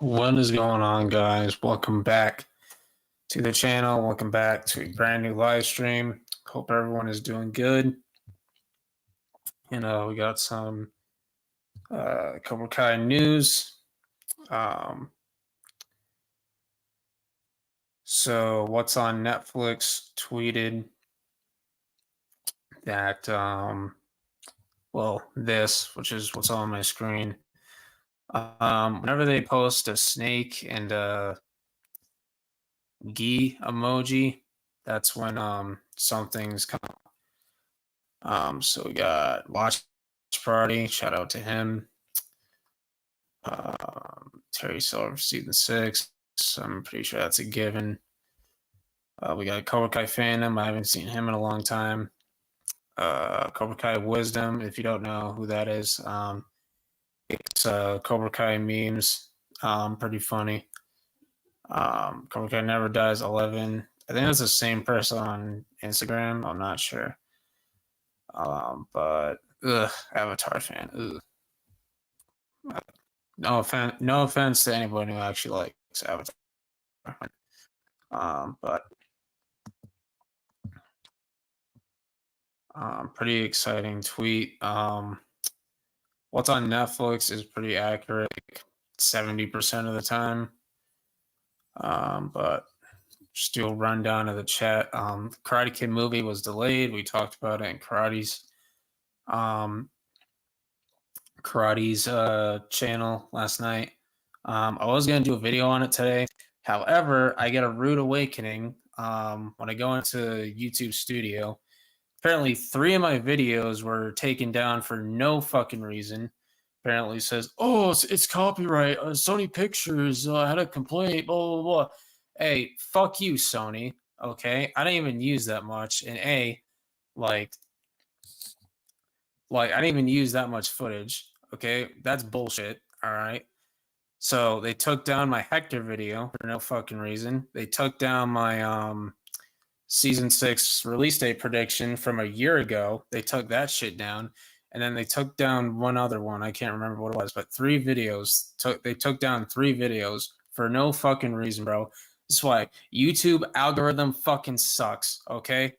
What is going on, guys? Welcome back to the channel. Welcome back to a brand new live stream. Hope everyone is doing good. We got some Cobra Kai news. So What's on Netflix tweeted that this, which is what's on my screen. Whenever they post a snake and a gi emoji, that's when something's coming. So we got Watch Party, shout out to him. Terry Silver season 6. I'm pretty sure that's a given. We got Cobra Kai fandom. I haven't seen him in a long time. Cobra Kai Wisdom, if you don't know who that is, it's Cobra Kai memes. Pretty funny. Cobra Kai Never Dies 11. I think it's the same person on Instagram. I'm not sure. But Avatar fan. No offense to anybody who actually likes Avatar. But pretty exciting tweet. What's on Netflix is pretty accurate 70% of the time. But just do a rundown of the chat. Karate Kid movie was delayed. We talked about it in Karate's channel last night. I was going to do a video on it today. However, I get a rude awakening when I go into YouTube Studio. Apparently, 3 of my videos were taken down for no fucking reason. Apparently says, oh, it's copyright. Sony Pictures had a complaint, blah, blah, blah. Hey, fuck you, Sony. Okay? I didn't even use that much. And I didn't even use that much footage. Okay? That's bullshit. All right? So they took down my Hector video for no fucking reason. They took down my season 6 release date prediction from a year ago. They took that shit down. And then they took down one other one. I can't remember what it was, but 3 videos. They took down 3 videos for no fucking reason, bro. That's why YouTube algorithm fucking sucks, okay?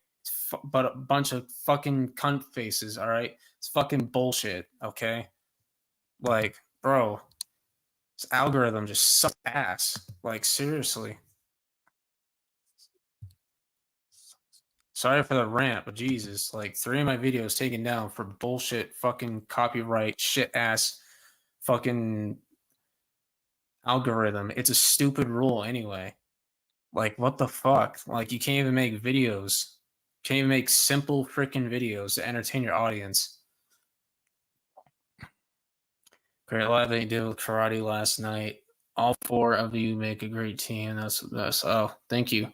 But a bunch of fucking cunt faces, all right? It's fucking bullshit, okay? Like, bro, this algorithm just sucks ass. Like, seriously. Sorry for the rant, but Jesus, like 3 of my videos taken down for bullshit fucking copyright shit ass fucking algorithm. It's a stupid rule anyway. Like, what the fuck? Like, you can't even make videos. You can't even make simple freaking videos to entertain your audience. Great live they did with karate last night. All 4 of you make a great team. That's oh, thank you.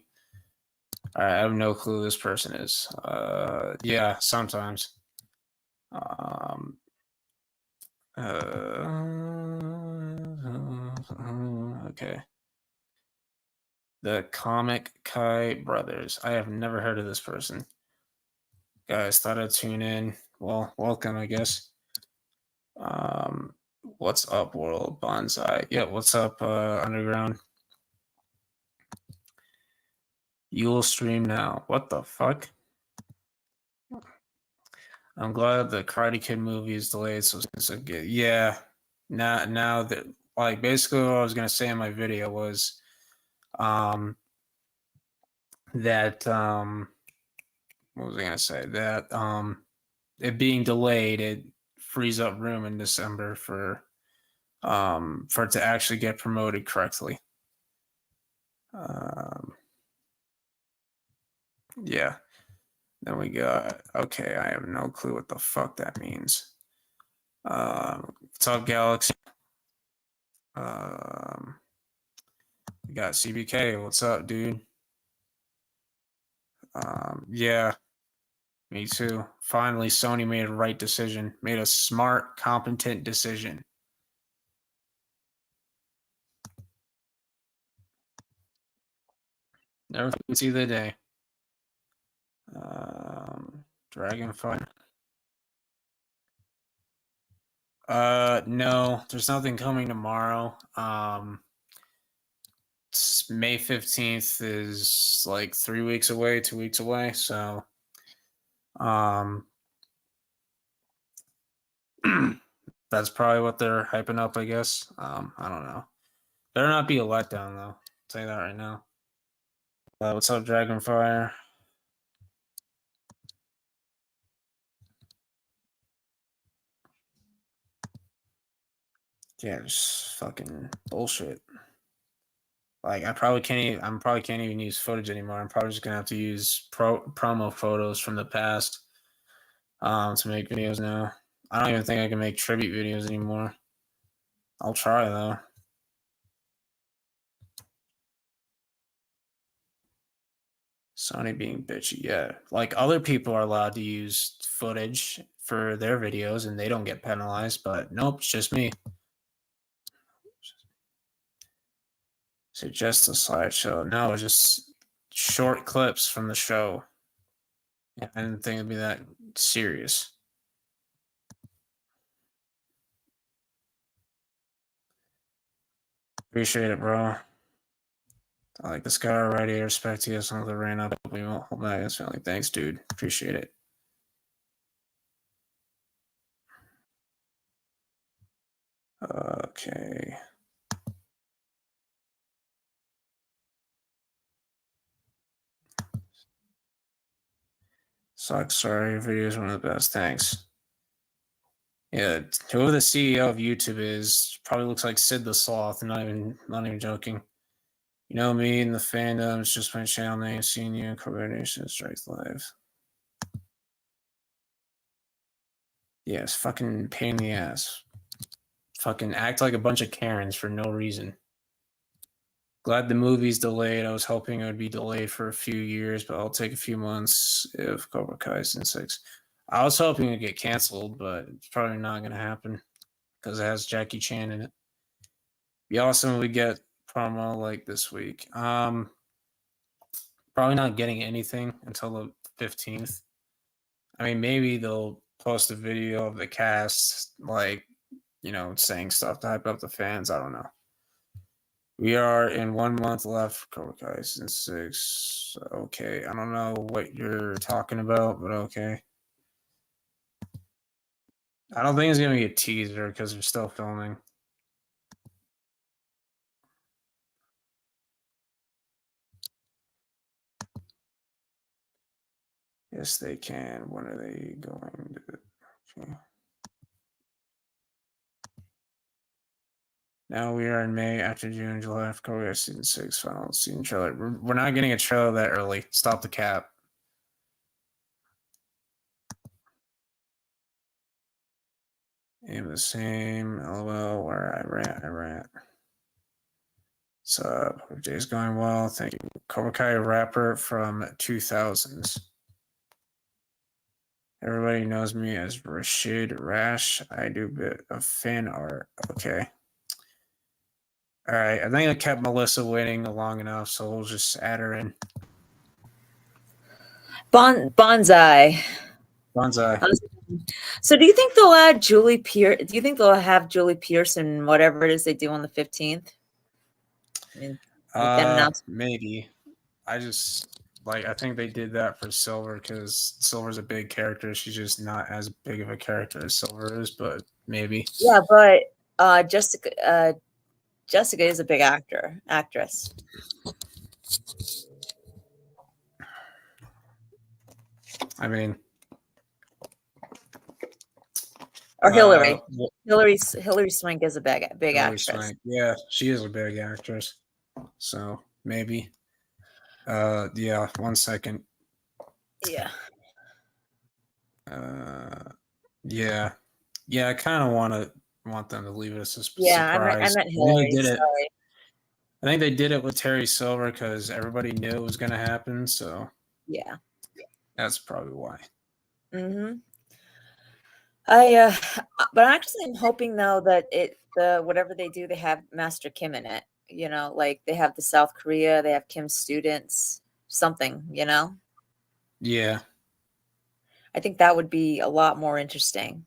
I have no clue who this person is. Yeah, sometimes. Okay. The Comic Kai Brothers. I have never heard of this person. Guys, thought I'd tune in. Well, welcome, I guess. What's up, World Bonsai? Yeah, what's up, Underground? You'll stream now. What the fuck? I'm glad the Karate Kid movie is delayed, so it's good. Yeah. Now that, like, basically what I was gonna say in my video was that what was I gonna say? That it being delayed, it frees up room in December for it to actually get promoted correctly. Yeah. Then we got, okay, I have no clue what the fuck that means. What's up, Galaxy? We got CBK. What's up, dude? Yeah, me too. Finally, Sony made a right decision, made a smart, competent decision. Never see the day. Dragonfly. No, there's nothing coming tomorrow. May 15th is like 3 weeks away, 2 weeks away. So, that's probably what they're hyping up, I guess. I don't know. Better not be a letdown, though. I'll tell you that right now. What's up, Dragonfire? Yeah, just fucking bullshit. Like I'm probably can't even use footage anymore. I'm probably just gonna have to use promo photos from the past to make videos now. I don't even think I can make tribute videos anymore. I'll try though. Sony being bitchy, yeah. Like other people are allowed to use footage for their videos and they don't get penalized, but nope, it's just me. Suggest a slideshow. No, just short clips from the show. Yeah, I didn't think it'd be that serious. Appreciate it, bro. I like this guy already. I respect you. Some of the ran up. We won't hold back his family. Thanks, dude. Appreciate it. Okay. Sucks. Sorry. Your video is one of the best. Thanks. Yeah, whoever the CEO of YouTube is probably looks like Sid the Sloth. Not even joking. You know me and the fandom. It's just my channel name. Seeing you in coordination strikes live. Yes, fucking pain in the ass. Fucking act like a bunch of Karens for no reason. Glad the movie's delayed. I was hoping it would be delayed for a few years, but I'll take a few months if Cobra Kai Season 6. I was hoping it would get canceled, but it's probably not going to happen because it has Jackie Chan in it. Be awesome if we get promo like this week. Probably not getting anything until the 15th. I mean, maybe they'll post a video of the cast, like, saying stuff to hype up the fans. I don't know. We are in 1 month left for Cobra Kai Season 6. Okay, I don't know what you're talking about, but okay. I don't think it's going to be a teaser because they're still filming. Yes, they can. When are they going to? Okay. Now we are in May, after June, July, after Cobra Kai Season 6 final season trailer. We're not getting a trailer that early. Stop the cap. Aim the same. LOL. Where I rant. What's up? Day's going well. Thank you. Cobra Kai rapper from 2000s. Everybody knows me as Rashid Rash. I do a bit of fan art. Okay. All right. I think I kept Melissa waiting long enough, so we'll just add her in. Bonsai. So do you think they'll add Julie Pierce? Do you think they'll have Julie Pearson, whatever it is they do on the 15th? I mean, maybe. I think they did that for Silver because Silver's a big character. She's just not as big of a character as Silver is, but maybe. Yeah, but Jessica is a big actress. I mean, or Hillary. Hillary Swank is a big actress. Swank. Yeah, she is a big actress. So maybe. Yeah. 1 second. Yeah. Yeah. I kind of want them to leave it as a surprise. Yeah, I meant Hillary. Sorry. I think they did it with Terry Silver because everybody knew it was going to happen. So yeah, that's probably why. Mm-hmm. But actually, I'm hoping though that whatever they do, they have Master Kim in it. Like they have the South Korea, they have Kim's students, something. Yeah. I think that would be a lot more interesting.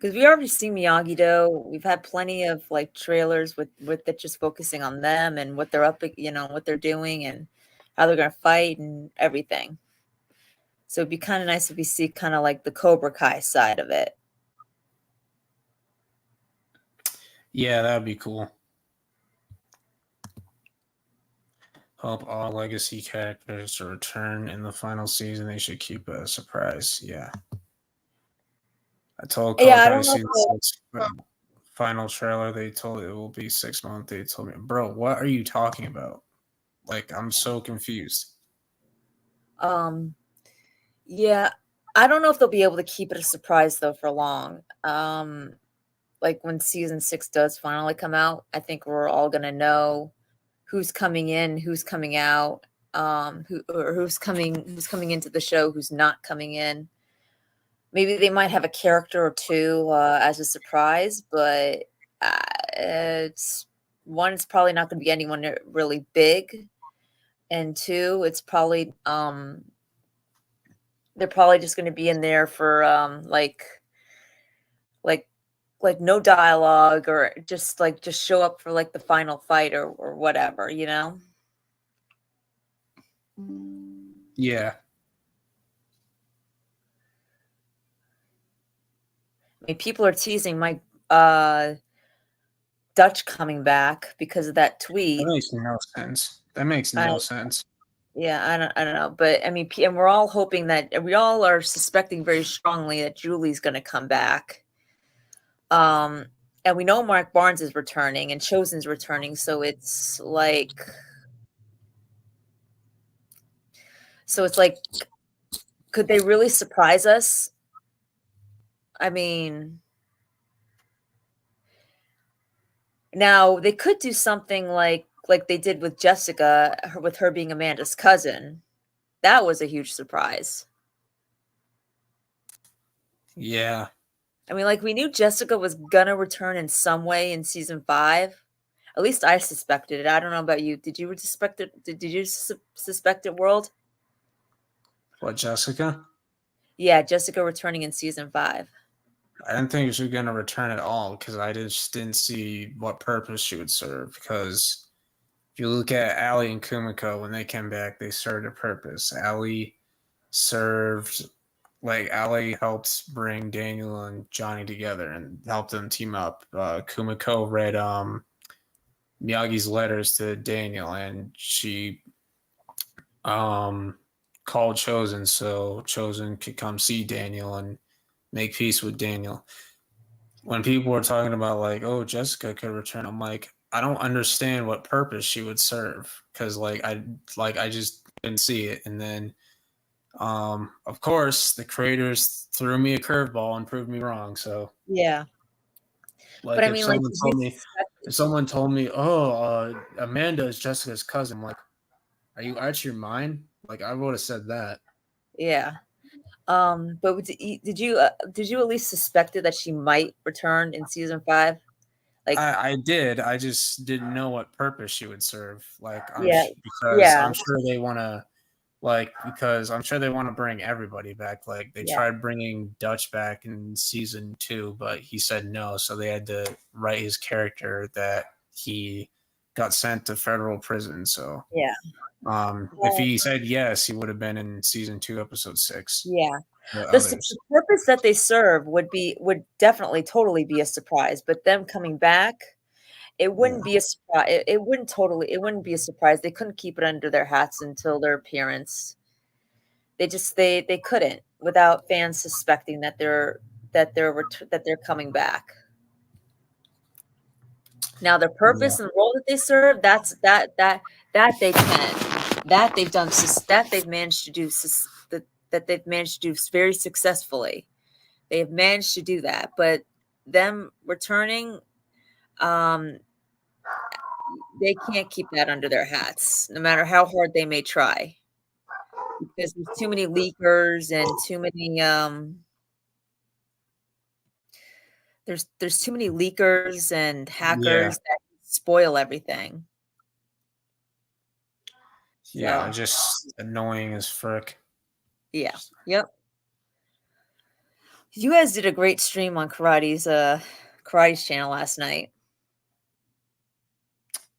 Because we already seen Miyagi-Do. We've had plenty of like trailers with that just focusing on them and what they're up, what they're doing and how they're gonna fight and everything. So it'd be kind of nice if we see kind of like the Cobra Kai side of it. Yeah, that would be cool. Hope all legacy characters return in the final season. They should keep it a surprise. Yeah. I told Cobra Yeah, I Kai don't know. season 6 final trailer. They told it will be 6 months. They told me, bro, what are you talking about? Like, I'm so confused. Yeah, I don't know if they'll be able to keep it a surprise though for long. Like when season 6 does finally come out, I think we're all gonna know who's coming in, who's coming out, who's coming into the show, who's not coming in. Maybe they might have a character or two as a surprise, but it's one, it's probably not going to be anyone really big, and two, it's probably they're probably just going to be in there for like like no dialogue or just show up for like the final fight or whatever, you know? Yeah. I mean, people are teasing Mike Dutch coming back because of that tweet. That makes no sense. That makes no sense. Yeah, I don't know, but I mean, and we're all hoping that we all are suspecting very strongly that Julie's going to come back. And we know Mark Barnes is returning and Chosen's returning, so it's like, could they really surprise us? I mean, now they could do something like they did with Jessica, with her being Amanda's cousin. That was a huge surprise. Yeah. I mean, like we knew Jessica was gonna return in some way in season 5. At least I suspected it. I don't know about you. Did you suspect it? Did you suspect it, World? What, Jessica? Yeah, Jessica returning in season 5. I didn't think she was going to return at all because I just didn't see what purpose she would serve. Because if you look at Ali and Kumiko, when they came back, they served a purpose. Ali helped bring Daniel and Johnny together and helped them team up. Kumiko read Miyagi's letters to Daniel, and she called Chosen so Chosen could come see Daniel and make peace with Daniel. When people were talking about like, oh, Jessica could return, I'm like, I don't understand what purpose she would serve because I just didn't see it. And then of course the creators threw me a curveball and proved me wrong. So yeah, like but I if mean, someone told me, oh, Amanda is Jessica's cousin, I'm like, are you out of your mind? Like I would have said that. yeah. But did you at least suspected that she might return in season 5? Like, I did. I just didn't know what purpose she would serve. Like yeah, because yeah, I'm sure they want to because I'm sure they want to bring everybody back. Like they yeah, tried bringing Dutch back in season 2, but he said no, so they had to write his character that he got sent to federal prison. So yeah. if he said yes, he would have been in season 2, episode 6. Yeah. The The others. purpose that they serve would definitely totally be a surprise, but them coming back, it wouldn't be a surprise. It wouldn't be a surprise. They couldn't keep it under their hats until their appearance. They couldn't without fans suspecting that they're coming back. Now their purpose and the role that they serve, that they can, that they've done, that they've managed to do, that they've managed to do very successfully. They have managed to do that, but them returning, they can't keep that under their hats, no matter how hard they may try, because there's too many leakers and too many there's too many leakers and Yeah. hackers that spoil everything. Yeah, So, just annoying as frick. yeah. Yep. You guys did a great stream on Karate's channel last night.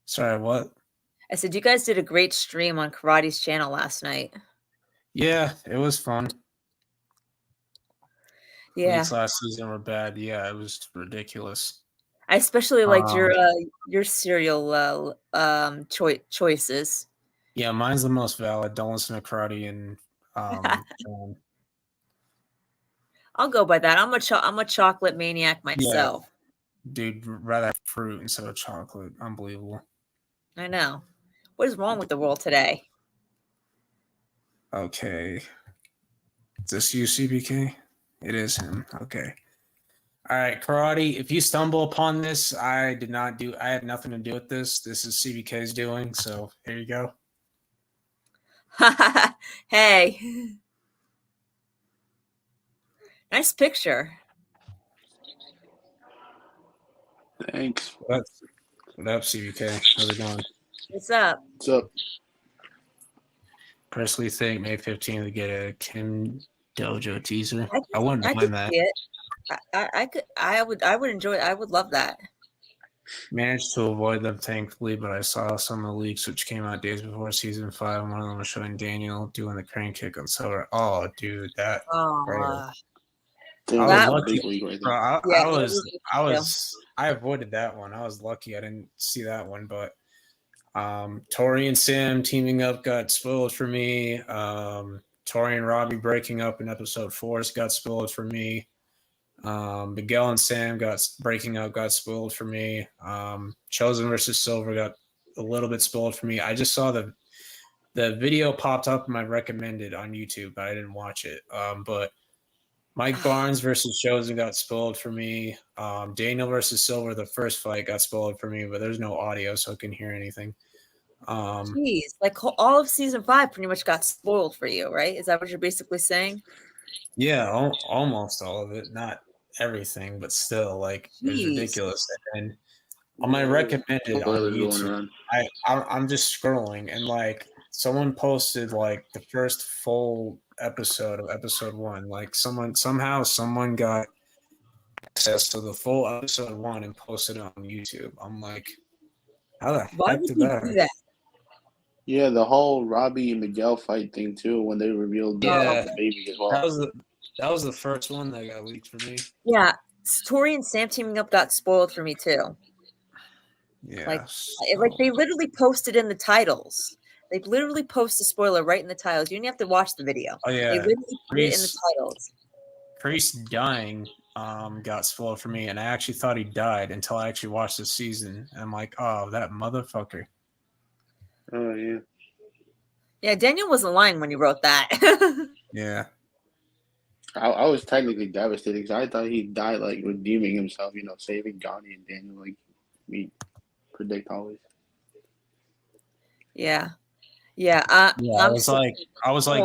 Sorry, what? I said you guys did a great stream on Karate's channel last night. Yeah, it was fun. Yeah, Leaks last season were bad. Yeah, it was ridiculous. I especially liked your cereal choices. Yeah, mine's the most valid. Don't listen to Karate and John. I'll go by that. I'm a chocolate maniac myself. Yeah. Dude, rather have fruit instead of chocolate. Unbelievable. I know. What is wrong with the world today? Okay. Is this you, CBK? It is him. Okay. All right, Karate. If you stumble upon this, I had nothing to do with this. This is CBK's doing. So here you go. Hey. Nice picture. Thanks. What up, CBK? How's it going? What's up? What's up? Personally think May 15th to get a Kim Dojo teaser. I wouldn't mind that. See it. I would enjoy it. I would love that. Managed to avoid them, thankfully, but I saw some of the leaks which came out days before season 5. One of them was showing Daniel doing the crane kick on Silver. Oh, dude, that. Oh, I was lucky. Right Bro, I avoided that one. I was lucky I didn't see that one, but Tori and Sam teaming up got spoiled for me. Tori and Robbie breaking up in episode 4 got spoiled for me. Miguel and Sam got spoiled for me. Chosen versus Silver got a little bit spoiled for me. I just saw the video popped up in my recommended on YouTube, but I didn't watch it. But Mike Barnes versus Chosen got spoiled for me. Daniel versus Silver, the first fight, got spoiled for me, but there's no audio, so I couldn't hear anything. Jeez, like all of season 5 pretty much got spoiled for you, right? Is that what you're basically saying? Yeah, almost all of it. Not everything, but still, like, it was ridiculous. And on my recommended on YouTube, I'm just scrolling, and like someone posted like the first full episode of episode 1. Like somehow someone got access to the full episode 1 and posted it on YouTube. I'm like, how the heck did that happen? Yeah, the whole Robbie and Miguel fight thing too, when they revealed the baby as well. That was the first one that got leaked for me. Yeah, Tori and Sam teaming up got spoiled for me too. Yeah, like they literally posted in the titles. They literally post a spoiler right in the titles. You didn't have to watch the video. Oh yeah, they literally put it in the titles. Priest dying got spoiled for me, and I actually thought he died until I actually watched the season. And I'm like, oh, that motherfucker. Oh yeah. Yeah, Daniel wasn't lying when he wrote that. Yeah. I was technically devastated because I thought he died like redeeming himself, saving Johnny and Daniel, like we predict always. Yeah. I was like,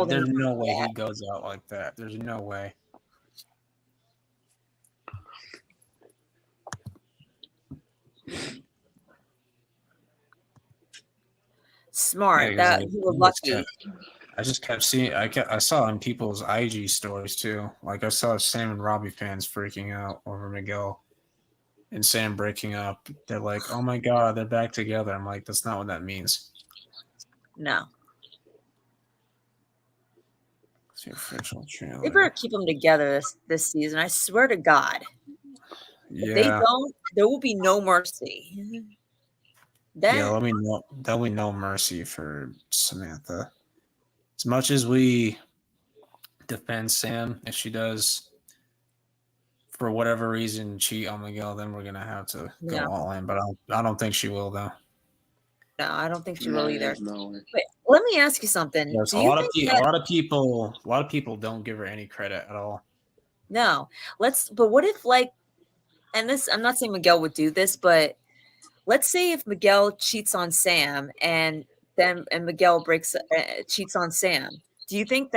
there's no way he goes out like that. There's no way. Smart. Yeah, that you were lucky. I just kept seeing. I saw on people's IG stories too. Like I saw Sam and Robbie fans freaking out over Miguel and Sam breaking up. They're like, "Oh my god, they're back together." I'm like, "That's not what that means." No. It's the official trailer. They better keep them together this season. I swear to God. Yeah. If they don't, there will be no mercy. There'll be no mercy for Samantha. As much as we defend Sam, if she does, for whatever reason, cheat on Miguel, then we're gonna have to go all in. But I don't think she will, though. No, I don't think she will either. No. Wait, let me ask you something. Yes, a lot of people don't give her any credit at all. No, but what if and this, I'm not saying Miguel would do this, but let's say if Miguel cheats on Sam and Miguel cheats on Sam, do you think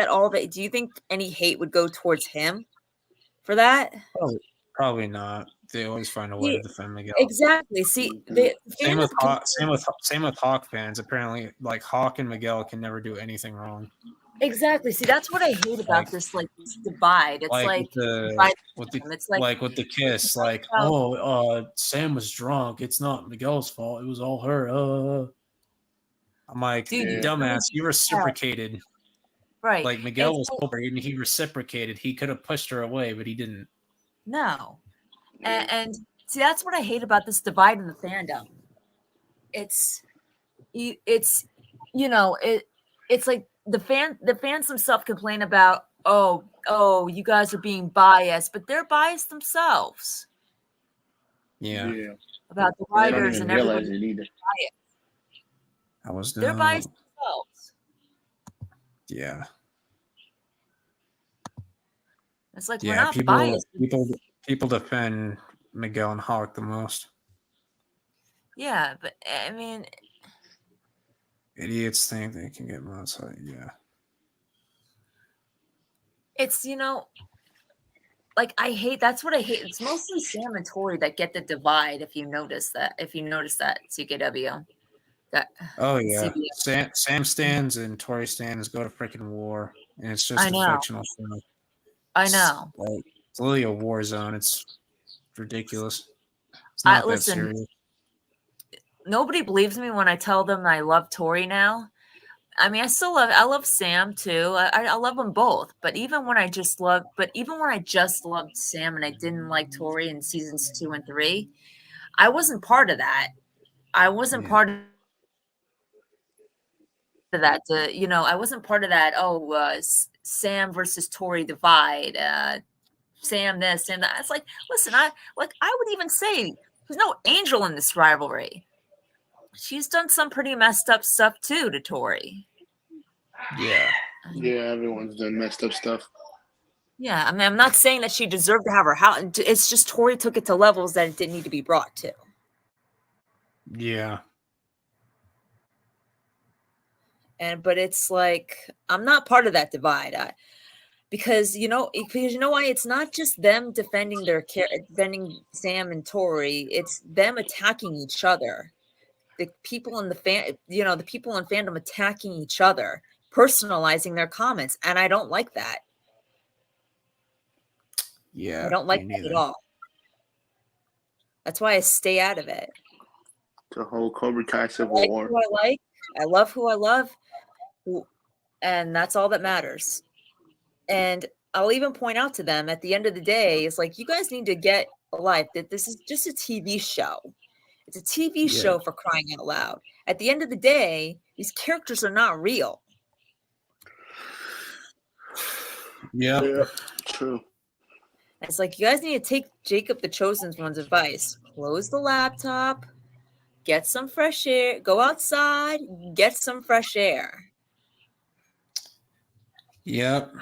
any hate would go towards him for that? Probably not. They always find a way to defend Miguel. Exactly. See, same with Hawk fans. Apparently, like Hawk and Miguel can never do anything wrong. Exactly. See, that's what I hate about Like- this divide. It's Like like with the divide with the them. It's like with the kiss, like, about- Sam was drunk. It's not Miguel's fault. It was all her. I'm like, dude, Yeah. dumbass, you reciprocated. right. Like And Miguel it's was like, sober and he reciprocated. He could have pushed her away, but he didn't. no. And see, that's what I hate about this divide in the fandom. It's it's like the fans themselves complain about, oh, you guys are being biased, but they're biased themselves Yeah, about the They don't writers even and realize everybody. it either. I was They're biased themselves. Yeah, It's like we're yeah. not biased. People defend Miguel and Hawk the most. Yeah, but I mean, Idiots think they can get outside. Yeah. it's like I hate. That's what I hate. It's mostly Sam and Tori that get the divide. If you notice that, CKW, that Oh yeah. CBS. Sam stands and Tori stands go to freaking war, and it's just I a know. fictional show. I know. It's literally a war zone. It's ridiculous. It's not that Listen, serious. nobody believes me when I tell them I love Tori now. I mean, I love Sam too. I love them both. But even when I just loved Sam and I didn't like Tori in seasons 2 and 3, I wasn't part of that. I wasn't Yeah. part of that. I wasn't part of that. Sam versus Tori divide. Sam this, Sam that. It's like, listen, I would even say there's no angel in this rivalry. She's done some pretty messed up stuff too to Tori. Yeah. Yeah, everyone's done messed up stuff. Yeah, I mean, I'm not saying that she deserved to have her house. It's just Tori took it to levels that it didn't need to be brought to. Yeah. But it's like I'm not part of that divide. Because you know why, it's not just them defending defending Sam and Tori. It's them attacking each other. The people in the fandom attacking each other, personalizing their comments, and I don't like that. Yeah. I don't like me that neither. at all. That's why I stay out of it. The whole Cobra Kai I Civil like War. who I like. I love who I love, and that's all that matters. And I'll even point out to them at the end of the day, it's like, you guys need to get a life. That this is just a TV show. It's a TV Yeah. show, for crying out loud. At the end of the day, these characters are not real. Yep. Yeah, true. It's like, you guys need to take Jacob the Chosen One's advice. Close the laptop, get some fresh air, go outside, get some fresh air. Yep.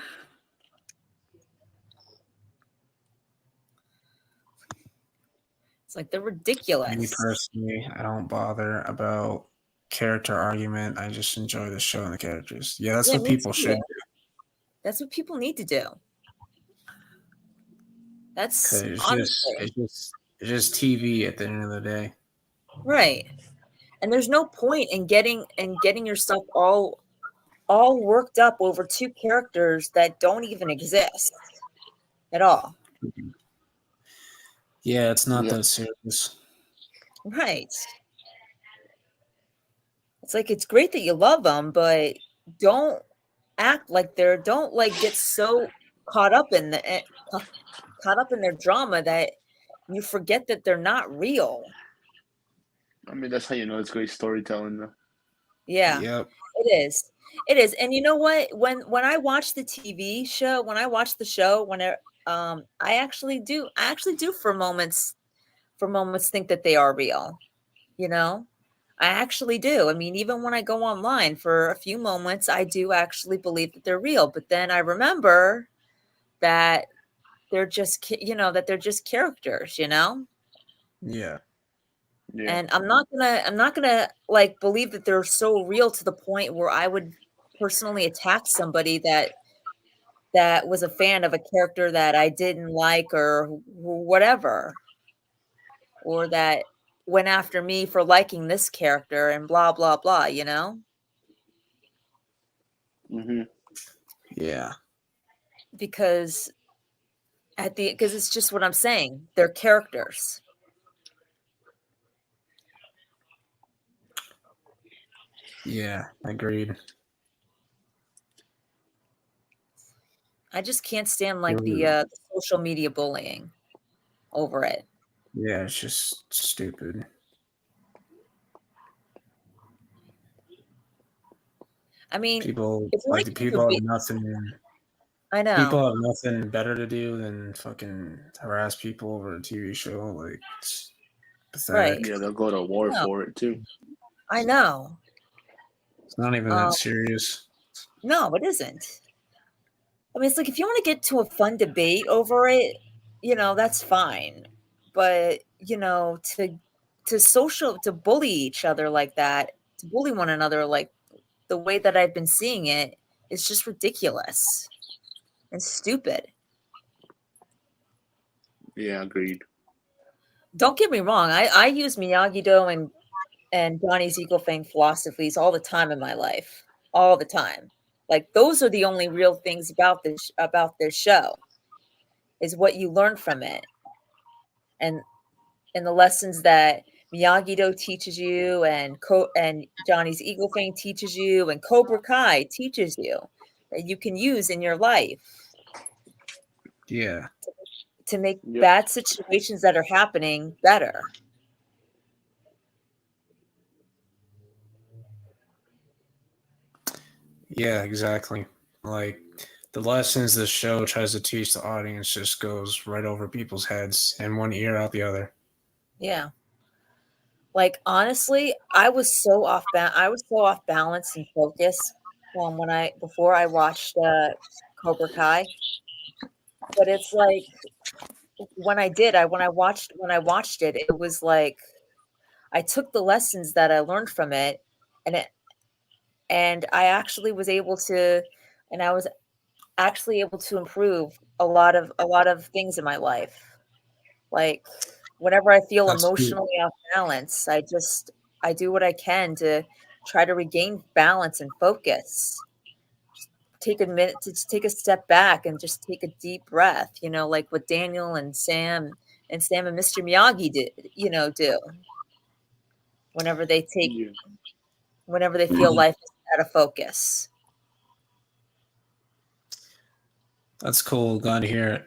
It's like, they're ridiculous. Me personally, I don't bother about character argument. I just enjoy the show and the characters. Yeah, that's Yeah, what me people too. should do. That's what people need to do. That's 'Cause it's honestly just TV at the end of the day. right. And there's no point in getting yourself all worked up over two characters that don't even exist at all. Yeah, it's not Yeah. that serious. Right. It's like, it's great that you love them, but don't act like don't get so caught up in their drama that you forget that they're not real. I mean, that's how you know it's great storytelling, though. Yeah. Yep. It is. It is. And you know what? When I watch the TV show, when I watch the show, I actually do for moments think that they are real. You know? I actually do. I mean, even when I go online for a few moments, I do actually believe that they're real. But then I remember that they're just characters, you know? Yeah. Yeah. And I'm not gonna like believe that they're so real to the point where I would personally attack somebody that was a fan of a character that I didn't like or whatever, or that went after me for liking this character and blah blah blah, you know? Mm-hmm. Yeah. because it's just what I'm saying. They're characters. Yeah, agreed. I just can't stand like the social media bullying over it. Yeah, it's just stupid. I mean, People if you want like to the keep your people have nothing. I know. People have nothing better to do than fucking harass people over a TV show. Like, it's pathetic. Right. Yeah, they'll go to war No. for it too. I know. It's not even that serious. No, it isn't. I mean, it's like if you want to get to a fun debate over it, that's fine. But, to bully each other like that, to bully one another like the way that I've been seeing it is just ridiculous and stupid. Yeah, agreed. Don't get me wrong. I use Miyagi-Do and Johnny's Eagle Fang philosophies all the time in my life, all the time. Like those are the only real things about this show is what you learn from it, and the lessons that Miyagi-Do teaches you, and Johnny's Eagle Fang teaches you, and Cobra Kai teaches you that you can use in your life. Yeah. To make bad situations that are happening better. Yeah, exactly. Like the lessons the show tries to teach the audience just goes right over people's heads and one ear out the other. Yeah. Like honestly, I was so off balance and focus before I watched Cobra Kai. But it's like when I watched it, it was like I took the lessons that I learned from it, and I actually was able to, and I was actually able to improve a lot of things in my life. Like whenever I feel That's true. emotionally off balance, I do what I can to try to regain balance and focus. Just take a minute to just take a step back and just take a deep breath, like what Daniel and Sam and Mr. Miyagi do whenever they feel life is out of focus. That's cool. Glad to hear it.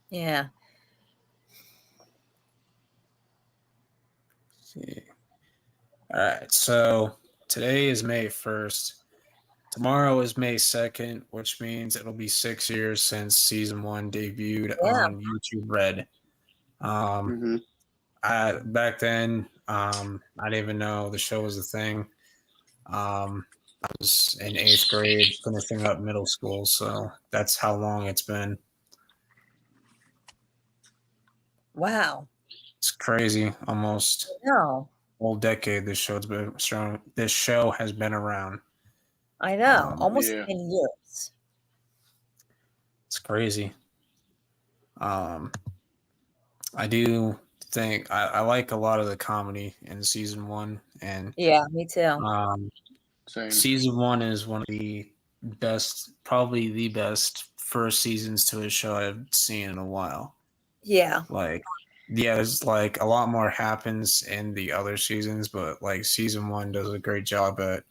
Yeah. See. All right. So today is May 1st. Tomorrow is May 2nd, which means it'll be 6 years since season 1 debuted on YouTube Red. Back then, I didn't even know the show was a thing. I was in 8th grade, finishing up middle school, so that's how long it's been. Wow. It's crazy. Almost a whole decade this show has been around. I know. Almost 10 years. It's crazy. I do think I like a lot of the comedy in season 1, and yeah, me too. Season 1 is one of the best, probably the best first seasons to a show I've seen in a while. Yeah. There's like a lot more happens in the other seasons, but like season 1 does a great job at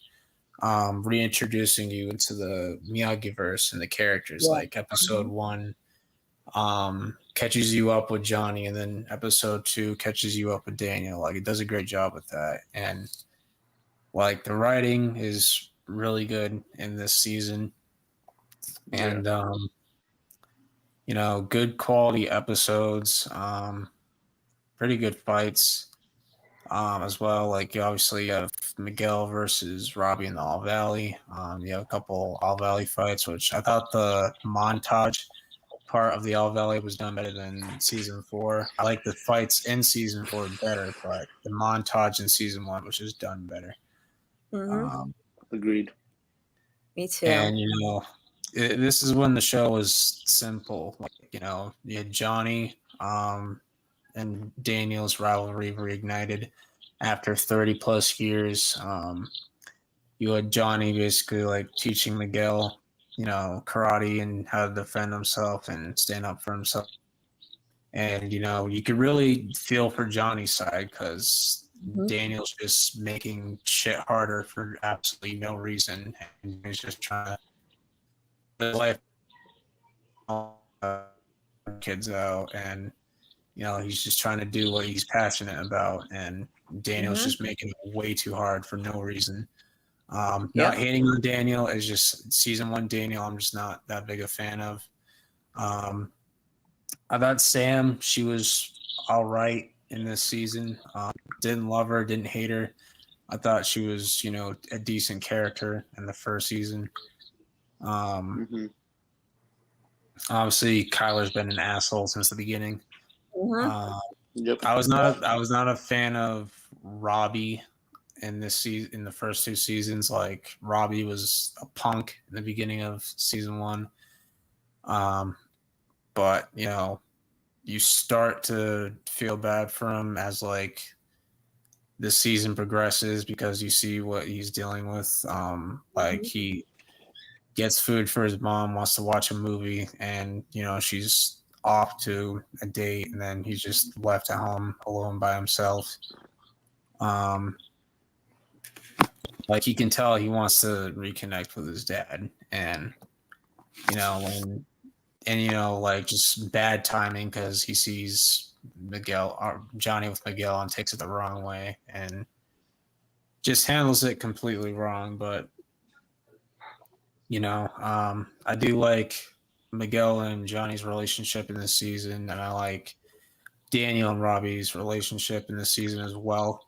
reintroducing you into the Miyagi-verse and the characters. Like episode 1 catches you up with Johnny, and then episode 2 catches you up with Daniel. Like it does a great job with that, and like the writing is really good in this season, and good quality episodes, pretty good fights as well. Like you obviously have Miguel versus Robbie in the All Valley. You have a couple All Valley fights, which I thought the montage part of the All Valley was done better than season 4. I like the fights in season 4 better, but the montage in season 1 was just done better. Agreed. Me too. And this is when the show was simple. Like, you had Johnny and Daniel's rivalry reignited after 30 plus years. you had Johnny basically like teaching Miguel, karate and how to defend himself and stand up for himself. And you could really feel for Johnny's side because Daniel's just making shit harder for absolutely no reason, and he's just trying to live kids out, and he's just trying to do what he's passionate about, and Daniel's just making it way too hard for no reason. Not hating on Daniel, is just season 1 Daniel I'm just not that big a fan of. I thought Sam, she was all right in this season. Didn't love her, didn't hate her. I thought she was, a decent character in the first season. Obviously, Kyler's been an asshole since the beginning. Yep. I was not a fan of Robbie in this season. In the first 2 seasons, like Robbie was a punk in the beginning of season 1. But you start to feel bad for him as like this season progresses because you see what he's dealing with. Like he gets food for his mom, wants to watch a movie, and she's off to a date, and then he's just left at home alone by himself. Like you can tell he wants to reconnect with his dad, and like just bad timing because he sees Johnny with Miguel and takes it the wrong way and just handles it completely wrong. But I do like Miguel and Johnny's relationship in this season, and I like Daniel and Robbie's relationship in this season as well.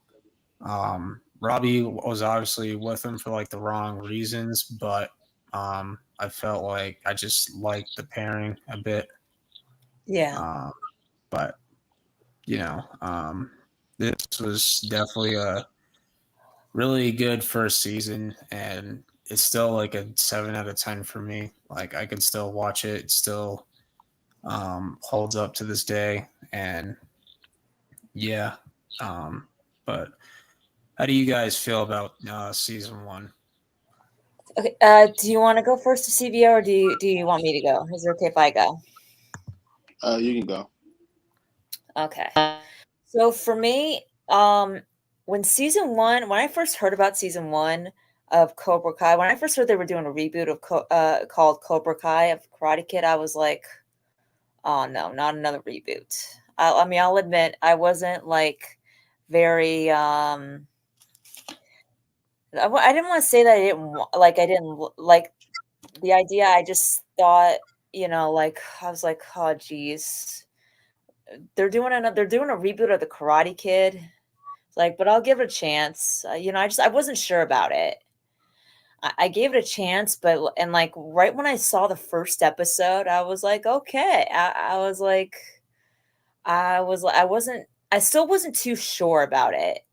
Robbie was obviously with him for like the wrong reasons, but I felt like I just liked the pairing a bit. Yeah. But this was definitely a really good first season, and it's still like a 7 out of 10 for me. Like I could still watch it. It still holds up to this day. And yeah. But how do you guys feel about season 1? Okay. Do you want to go first to CBO, or do you want me to go? Is it okay if I go? You can go. Okay. So for me, when I first heard about season 1 of Cobra Kai, when I first heard they were doing a reboot of called Cobra Kai of Karate Kid, I was like, oh no, not another reboot. I mean, I'll admit I wasn't like very I didn't want to say that I didn't like the idea. I just thought, like I was like, oh geez, they're doing a reboot of the Karate Kid. Like, but I'll give it a chance. I wasn't sure about it. I gave it a chance, and like right when I saw the first episode, I was like, okay. I still wasn't too sure about it.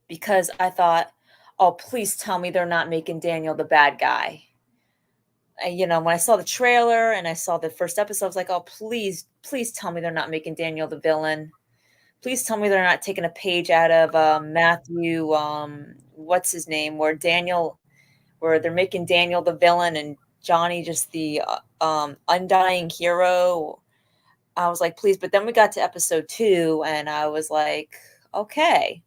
Because I thought, oh, please tell me they're not making Daniel the bad guy. When I saw the trailer and I saw the first episode, I was like, oh, please tell me they're not making Daniel the villain. Please tell me they're not taking a page out of Matthew, what's his name, where they're making Daniel the villain and Johnny just the undying hero. I was like, please. But then we got to episode 2 and I was like, okay.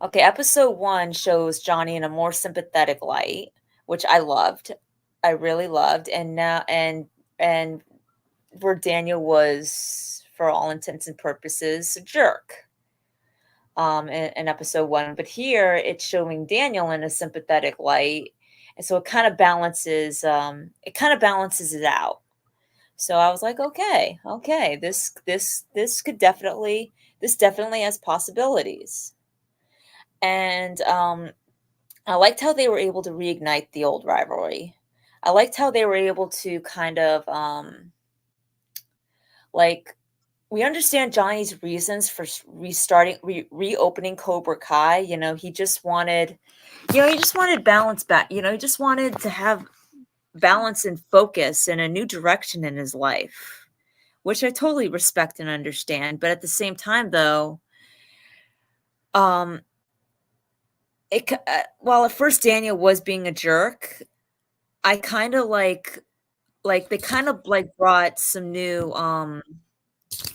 Okay, episode 1 shows Johnny in a more sympathetic light, which I loved. I really loved. And now, and where Daniel was, for all intents and purposes, a jerk. In episode 1, but here it's showing Daniel in a sympathetic light, and so it kind of balances. It out. So I was like, okay, this definitely has possibilities. And I liked how they were able to reignite the old rivalry. I liked how they were able to kind of we understand Johnny's reasons for reopening Cobra Kai. He just wanted balance back. He just wanted to have balance and focus and a new direction in his life, which I totally respect and understand. But at the same time, though, Um, while at first Daniel was being a jerk, I kind of like they kind of like brought some new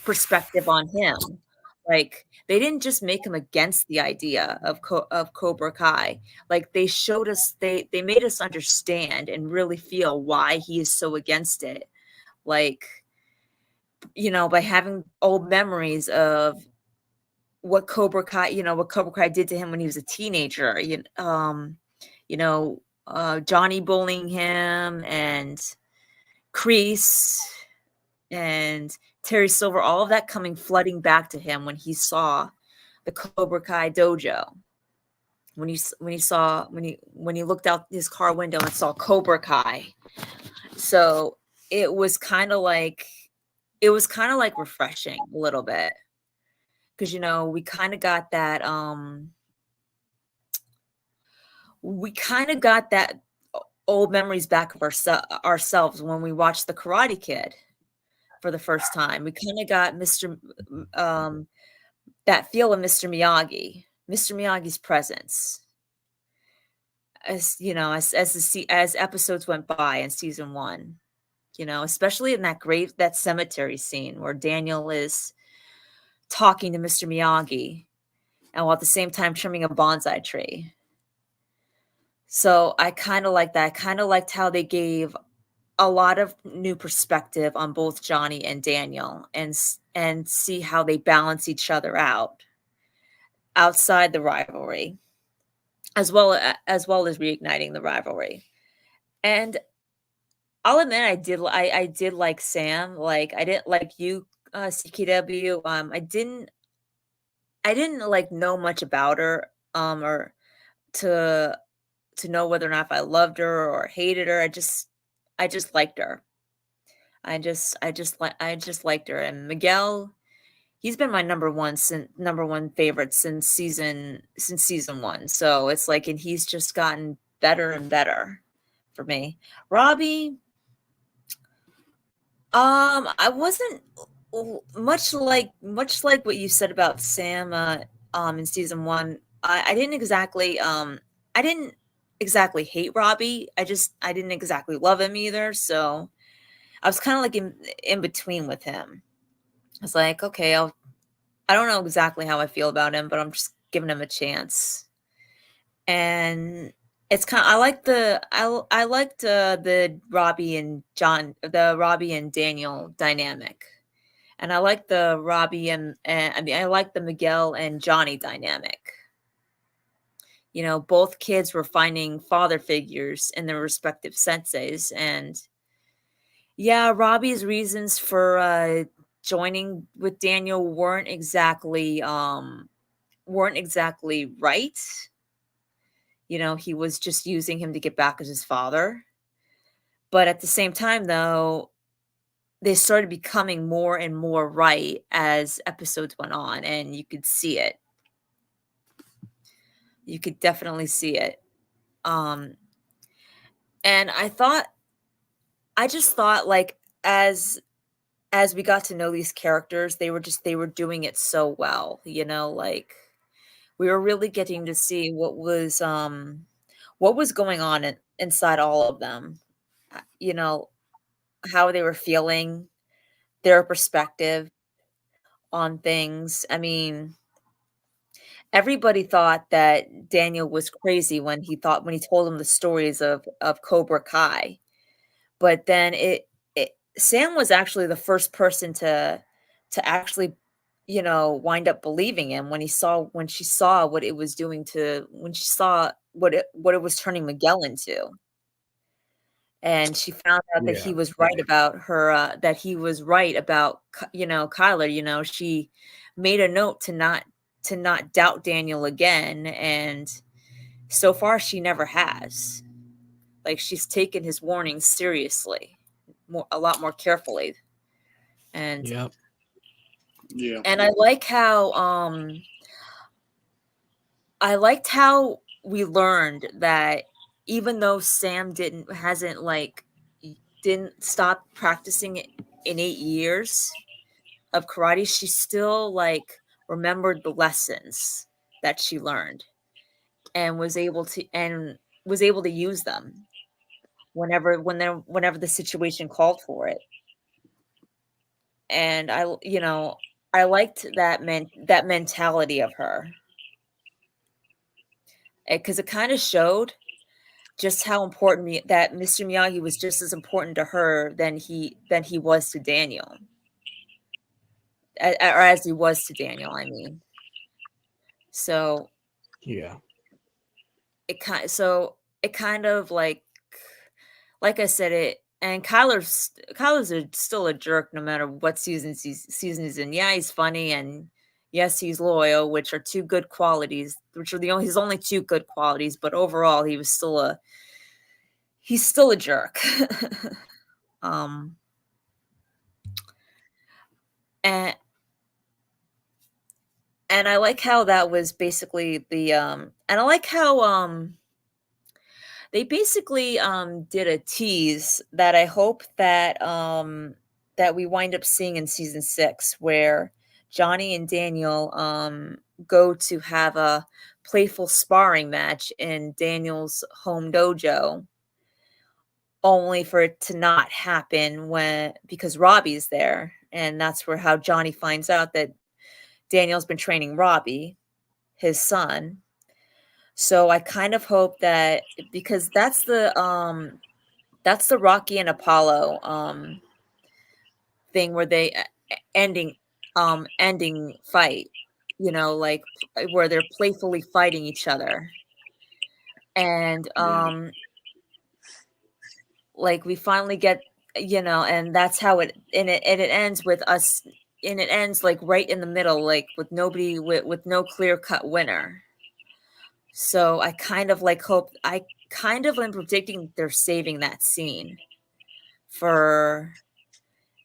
perspective on him. Like they didn't just make him against the idea of Cobra Kai. Like they showed us, they made us understand and really feel why he is so against it. Like, you know, by having old memories of what Cobra Kai, you know, what Cobra Kai did to him when he was a teenager. You know, Johnny bullying him and Kreese and Terry Silver, all of that coming flooding back to him when he saw the Cobra Kai dojo. When he looked out his car window and saw Cobra Kai. So it was kind of like refreshing a little bit. Because you know, we kind of got that old memories back of ourselves when we watched The Karate Kid for the first time. We kind of got that feel of Mr. Miyagi's presence. As you know, as episodes went by in season 1, you know, especially in that cemetery scene where Daniel is talking to Mr. Miyagi and while at the same time trimming a bonsai tree. So I kind of like that. I kind of liked how they gave a lot of new perspective on both Johnny and Daniel and see how they balance each other out outside the rivalry, as well as reigniting the rivalry. And I'll admit I did like Sam. Like I didn't like you, CKW. I didn't like know much about her or to know whether or not if I loved her or hated her. I just liked her. I just liked her. And Miguel, he's been my number one favorite since season 1. So it's like, and he's just gotten better and better for me. Robbie, I wasn't much like what you said about Sam in season 1. I didn't exactly hate Robbie. I didn't exactly love him either. So I was kind of like in between with him. I was like, okay, I don't know exactly how I feel about him, but I'm just giving him a chance. And it's kind of, I liked the Robbie and Daniel dynamic. And I like the Robbie and I like the Miguel and Johnny dynamic. You know, both kids were finding father figures in their respective senseis. And yeah, Robbie's reasons for joining with Daniel weren't exactly right. You know, he was just using him to get back at his father. But at the same time, though, they started becoming more and more right as episodes went on, and you could see it. You could definitely see it. And I just thought like as we got to know these characters, they were doing it so well, you know, like we were really getting to see what was going on inside all of them. You know, how they were feeling, their perspective on things. I mean, everybody thought that Daniel was crazy when he told them the stories of Cobra Kai. But then Sam was actually the first person to actually, you know, wind up believing him when she saw what it was doing when she saw what it was turning Miguel into. And she found out that he was right about her, that he was right about, you know, Kyler. You know, she made a note to not doubt Daniel again. And so far she never has. Like she's taken his warnings seriously, a lot more carefully. And yeah. And I like how we learned that even though Sam didn't stop practicing in 8 years of karate, she still like remembered the lessons that she learned and was able to use them whenever the situation called for it. And I liked that mentality of her, because it kind of showed just how important that Mr. Miyagi was just as important to her than he was to Daniel, or as he was to Daniel. I mean, so Yeah. it kind of like I said it. And Kyler's still a jerk no matter what season he's in. Yeah, he's funny, and yes, he's loyal, which are two good qualities. Which are his only two good qualities. But overall, he's still a jerk. And I like how that was basically and I like how they basically did a tease that I hope that that we wind up seeing in season 6, where Johnny and Daniel go to have a playful sparring match in Daniel's home dojo, only for it to not happen because Robbie's there. And that's how Johnny finds out that Daniel's been training Robbie, his son. So I kind of hope that, because that's the Rocky and Apollo thing where they ending fight, like where they're playfully fighting each other. And like we finally get, and that's how it ends with us, and it ends like right in the middle, like with nobody, with no clear cut winner. So I kind of am predicting they're saving that scene for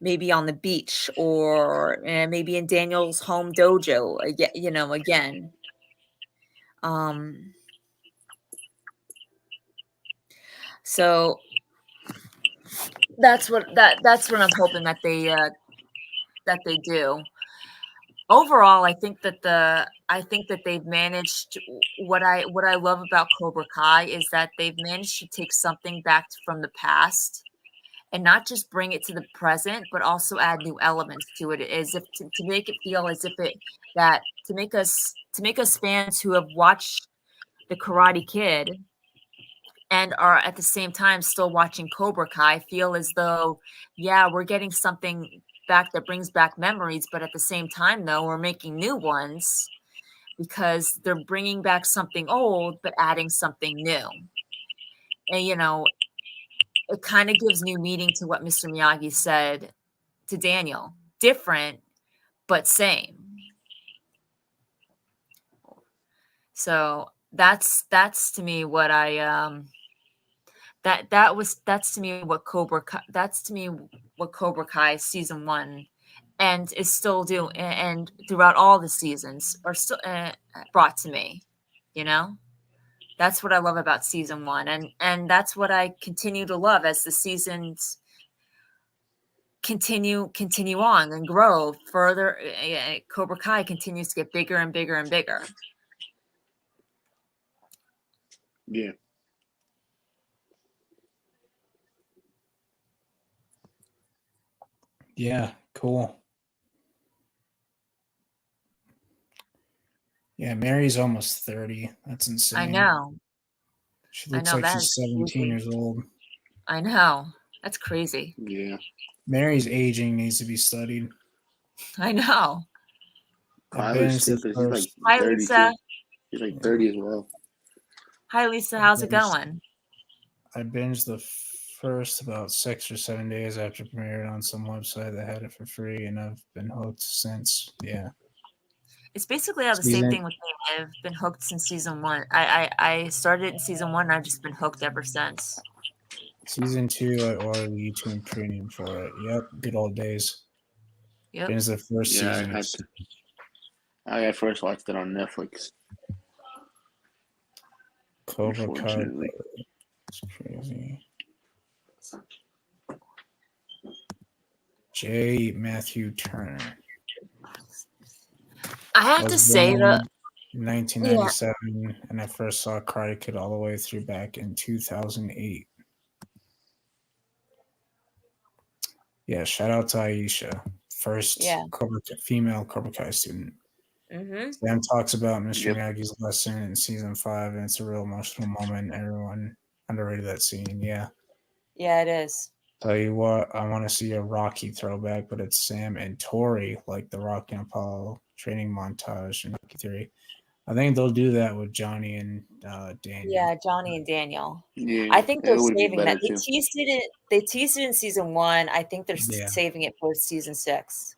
maybe on the beach, or maybe in Daniel's home dojo again. So that's what I'm hoping that they do. Overall, I think that they've managed. What I love about Cobra Kai is that they've managed to take something back from the past and not just bring it to the present, but also add new elements to it, as if to make it feel as if to make us fans who have watched the Karate Kid and are at the same time still watching Cobra Kai feel as though, yeah, we're getting something back that brings back memories, but at the same time, though, we're making new ones because they're bringing back something old but adding something new. And it kind of gives new meaning to what Mr. Miyagi said to Daniel. Different, but same. So that's to me what I that's to me what Cobra Kai season 1 and is still doing, and throughout all the seasons are still brought to me. That's what I love about season 1, and that's what I continue to love as the seasons continue on and grow further. Cobra Kai continues to get bigger and bigger and bigger. Yeah. Yeah, cool. Yeah, Mary's almost 30. That's insane. I know. She looks like she's 17 years old. I know. That's crazy. Yeah. Mary's aging needs to be studied. I know. Kyler's stupid. She's like Hi, 32. Lisa. She's like 30 as well. Hi, Lisa. How's it going? I binged the first about 6 or 7 days after premiered on some website that had it for free, and I've been hooked since. Yeah. It's basically the same thing with me. I've been hooked since season 1. I started in season 1, and I've just been hooked ever since. Season 2, I ordered YouTube Premium for it. Yep, good old days. Yep. Binged the first season. I first watched it on Netflix. Cobra Kai. It's crazy. J. Matthew Turner. I have to say that in Yeah. 1997, and I first saw Karate Kid all the way through back in 2008. Yeah, shout out to Aisha, first Yeah. female Cobra Kai student. Mm-hmm. Sam talks about Mr. Yep. Miyagi's lesson in season 5, and it's a real emotional moment. Everyone underrated that scene. Yeah. Yeah, it is. Tell you what, I want to see a Rocky throwback, but it's Sam and Tori, like the Rocky and Apollo training montage in Rocky 3. I think they'll do that with Johnny and Daniel. Yeah, Johnny and Daniel. Yeah, I think they're it would be saving better that. They too. teased it. They teased it in season 1. I think they're Yeah. saving it for season 6.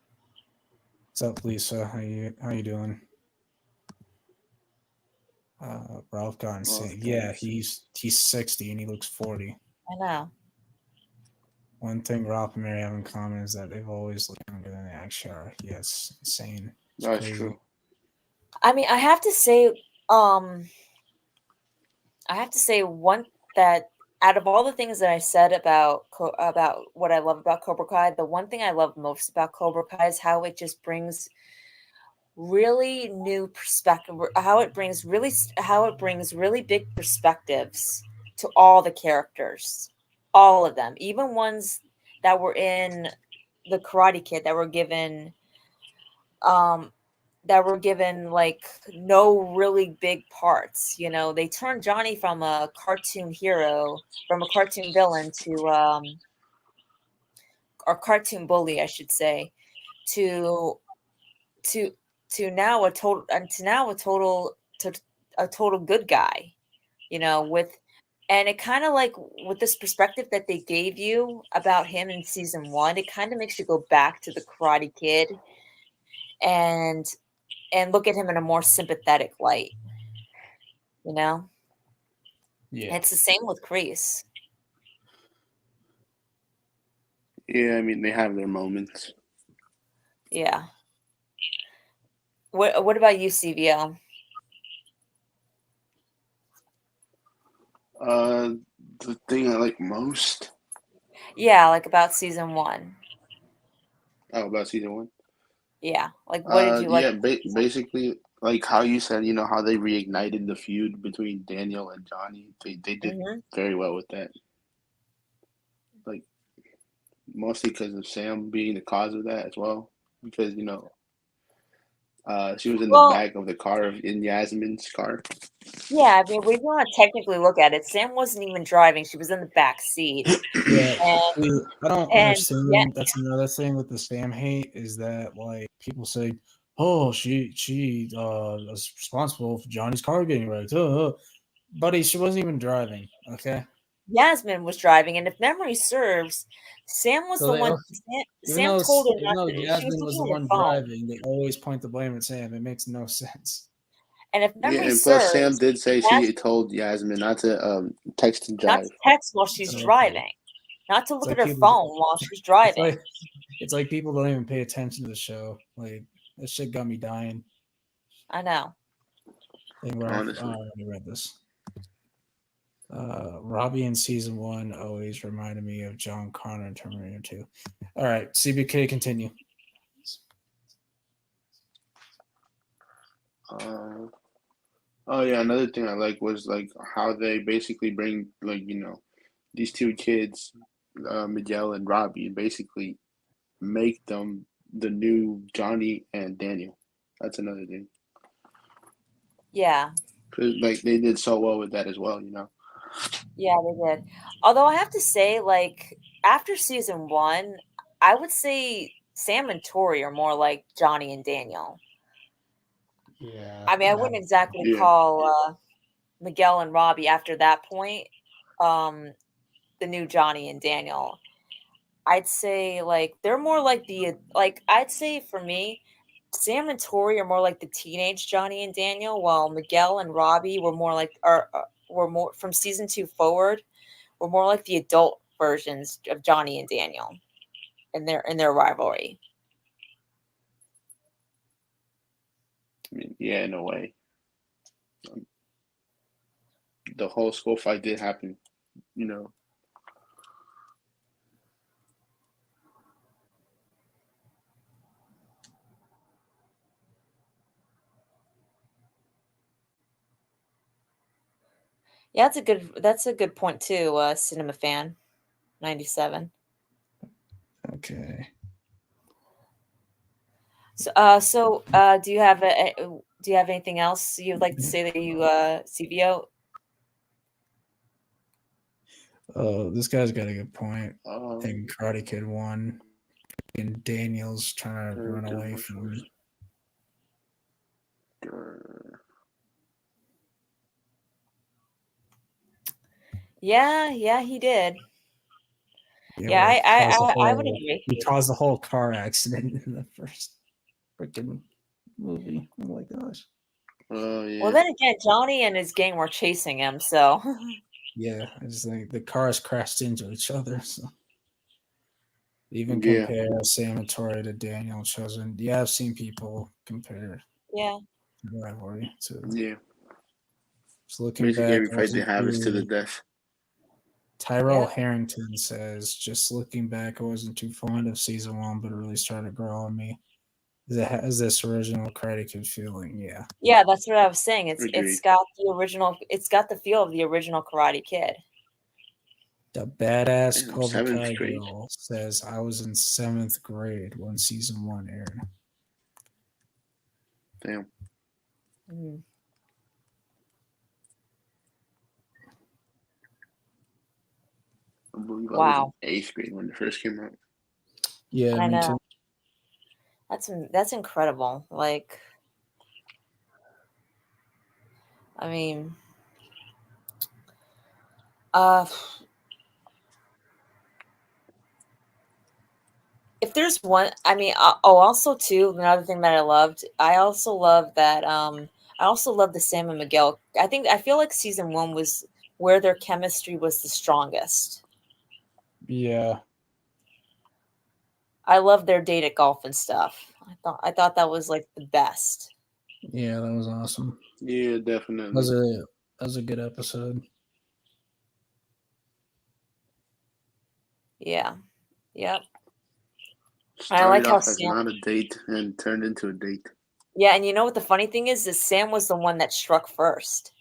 What's up, Lisa? How you doing? Ralph got sick. Yeah, he's 60 and he looks 40. I know. One thing Ralph and Mary have in common is that they've always looked younger than they actually are. Yeah, it's insane. It's That's crazy. true. I mean, I have to say one that out of all the things that I said about what I love about Cobra Kai, the one thing I love most about Cobra Kai is how it just brings really new perspective, how it brings really big perspectives to all the characters, all of them, even ones that were in the Karate Kid that were given like no really big parts. You know, they turned Johnny from a cartoon villain to or cartoon bully, I should say, to to now a total good guy, you know, and it kind of like with this perspective that they gave you about him in season 1, it kind of makes you go back to the Karate Kid and look at him in a more sympathetic light, you know. Yeah. It's the same with Kreese. Yeah, I mean they have their moments. Yeah. What about you, CVL? The thing I like most. Yeah, like about season 1. Oh, about season 1. Yeah, like what did you like? Yeah, basically like how you said, you know, how they reignited the feud between Daniel and Johnny. They did Mm-hmm. very well with that. Like mostly because of Sam being the cause of that as well. Because you know, she was in the Well, back of the car in Yasmin's car. yeah, I mean, we want to technically look at it. Sam wasn't even driving; she was in the back seat, Yeah, and see, I don't and yeah, understand. That's another thing with the Sam hate is that like people say, "Oh, she was responsible for Johnny's car getting wrecked." Buddy, she wasn't even driving. Okay, Yasmin was driving, and if memory serves, Sam was so the they one. Sam told her even not though to. She was Yasmin was looking the at her one phone, driving, they always point the blame at Sam. It makes no sense. and if Yeah, memory and plus Sam serves, did say she Yasmin told Yasmin not to text and not drive. to text while she's So, driving, not to it's look like at her people. phone while she's It's driving. like it's like people don't even pay attention to the show. Like that shit got me dying. I know. Honestly. I already read this. Robbie in season 1 always reminded me of John Connor in Terminator 2. All right, CBK, continue. Oh yeah, another thing I like was like how they basically bring like you know these two kids, Miguel and Robbie, and basically make them the new Johnny and Daniel. That's another thing. Yeah, 'Cause, like they did so well with that as well, you know. yeah, they did. Although I have to say, like after season 1, I would say Sam and Tori are more like Johnny and Daniel. Yeah. I mean, I wouldn't exactly Yeah, call Miguel and Robbie after that point the new Johnny and Daniel. I'd say like they're more like I'd say for me, Sam and Tori are more like the teenage Johnny and Daniel, while Miguel and Robbie were more from season 2 forward, were more like the adult versions of Johnny and Daniel in their rivalry. I mean, yeah, in a way, the whole school fight did happen, you know. Yeah, that's a good point too, Cinema Fan 97. Okay. So do you have anything else you'd like to say that you CBO? Oh, this guy's got a good point. Um, And Karate Kid 1. And Daniel's trying to run Character away much from worse. him. Yeah, he did. Yeah, he caused the I would whole, agree. he caused the whole car accident in the first freaking movie. Oh my gosh. Oh yeah. Well, then again, Johnny and his gang were chasing him, so Yeah, I just think the cars crashed into each other. So even Yeah. compare Sam and Tori to Daniel and Chosen. Yeah, I've seen people compare yeah. the rivalry to. Yeah. Just looking Basically, back, every fight they have is to the death. Tyrell Yeah. Harrington says, just looking back, I wasn't too fond of season 1, but it really started to grow on me. It has this original Karate Kid feeling, yeah. Yeah, that's what I was saying. It's Agreed. got the feel of the original Karate Kid. The badass Damn, Cobra 7th Kai grade. girl says, I was in 7th grade when season 1 aired. Damn. Mhm. I believe I was Wow. in 8th grade when it first came out. Yeah, I me know. too. That's incredible. Like, I mean, uh, if there's one, I mean, also too, another thing that I also love that, I also love the Sam and Miguel. I feel like season 1 was where their chemistry was the strongest. Yeah. I love their date at golf and stuff. I thought that was like the best. Yeah, that was awesome. Yeah, definitely. That was a good episode. Yeah. Yep. Started I like how off as Sam. not a date and turned into a date. Yeah, and you know what the funny thing is Sam was the one that struck first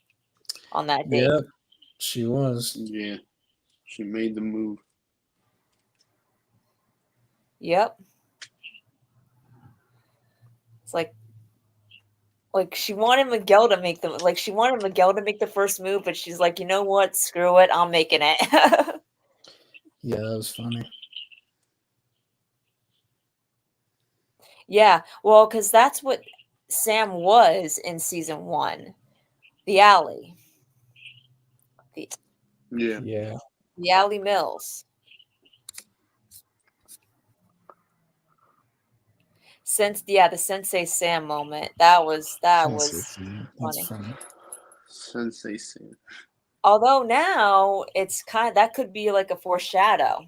on that date. Yeah, she was. Yeah. She made the move. Yep. It's like she wanted Miguel to make the first move, but she's like, you know what? Screw it, I'm making it. Yeah, that was funny. Yeah, well, because that's what Sam was in season 1, the alley, Yeah. Yeah. the alley Mills. The Sensei Sam moment that was That's funny. funny. Sensei Sam. Although now it's that could be like a foreshadow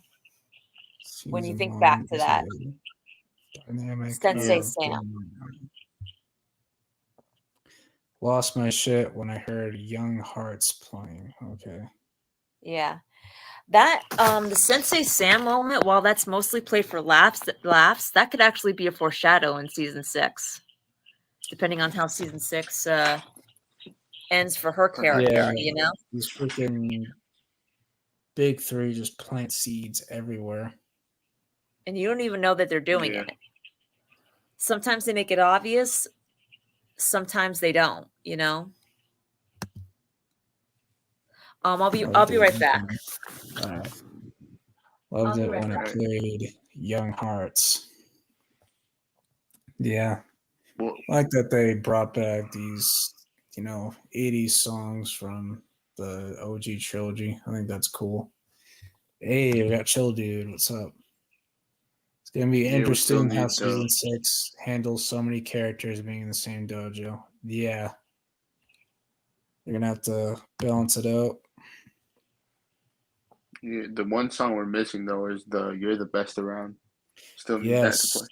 when you Season think 1 back to is that. a dynamic. Sensei Yeah. Sam. Lost my shit when I heard Young Hearts playing. Okay. Yeah. That the Sensei Sam moment, while that's mostly played for laughs, that could actually be a foreshadow in season 6, depending on how season 6 ends for her character. Yeah. You know, These freaking big 3 just plant seeds everywhere. and you don't even know that they're doing Yeah. it. Sometimes they make it obvious, sometimes they don't. You know. I'll be right back. All right. Loved I'll be it right when back. it played Young Hearts. Yeah. Well, I like that they brought back these, 80s songs from the OG trilogy. I think that's cool. Hey, we got Chill Dude. What's up? It's gonna be yeah, we still interesting how need season 6 handles so many characters being in the same dojo. Yeah. You're gonna have to balance it out. yeah, the one song we're missing though is the "You're the Best Around." Still need that to Yes. play.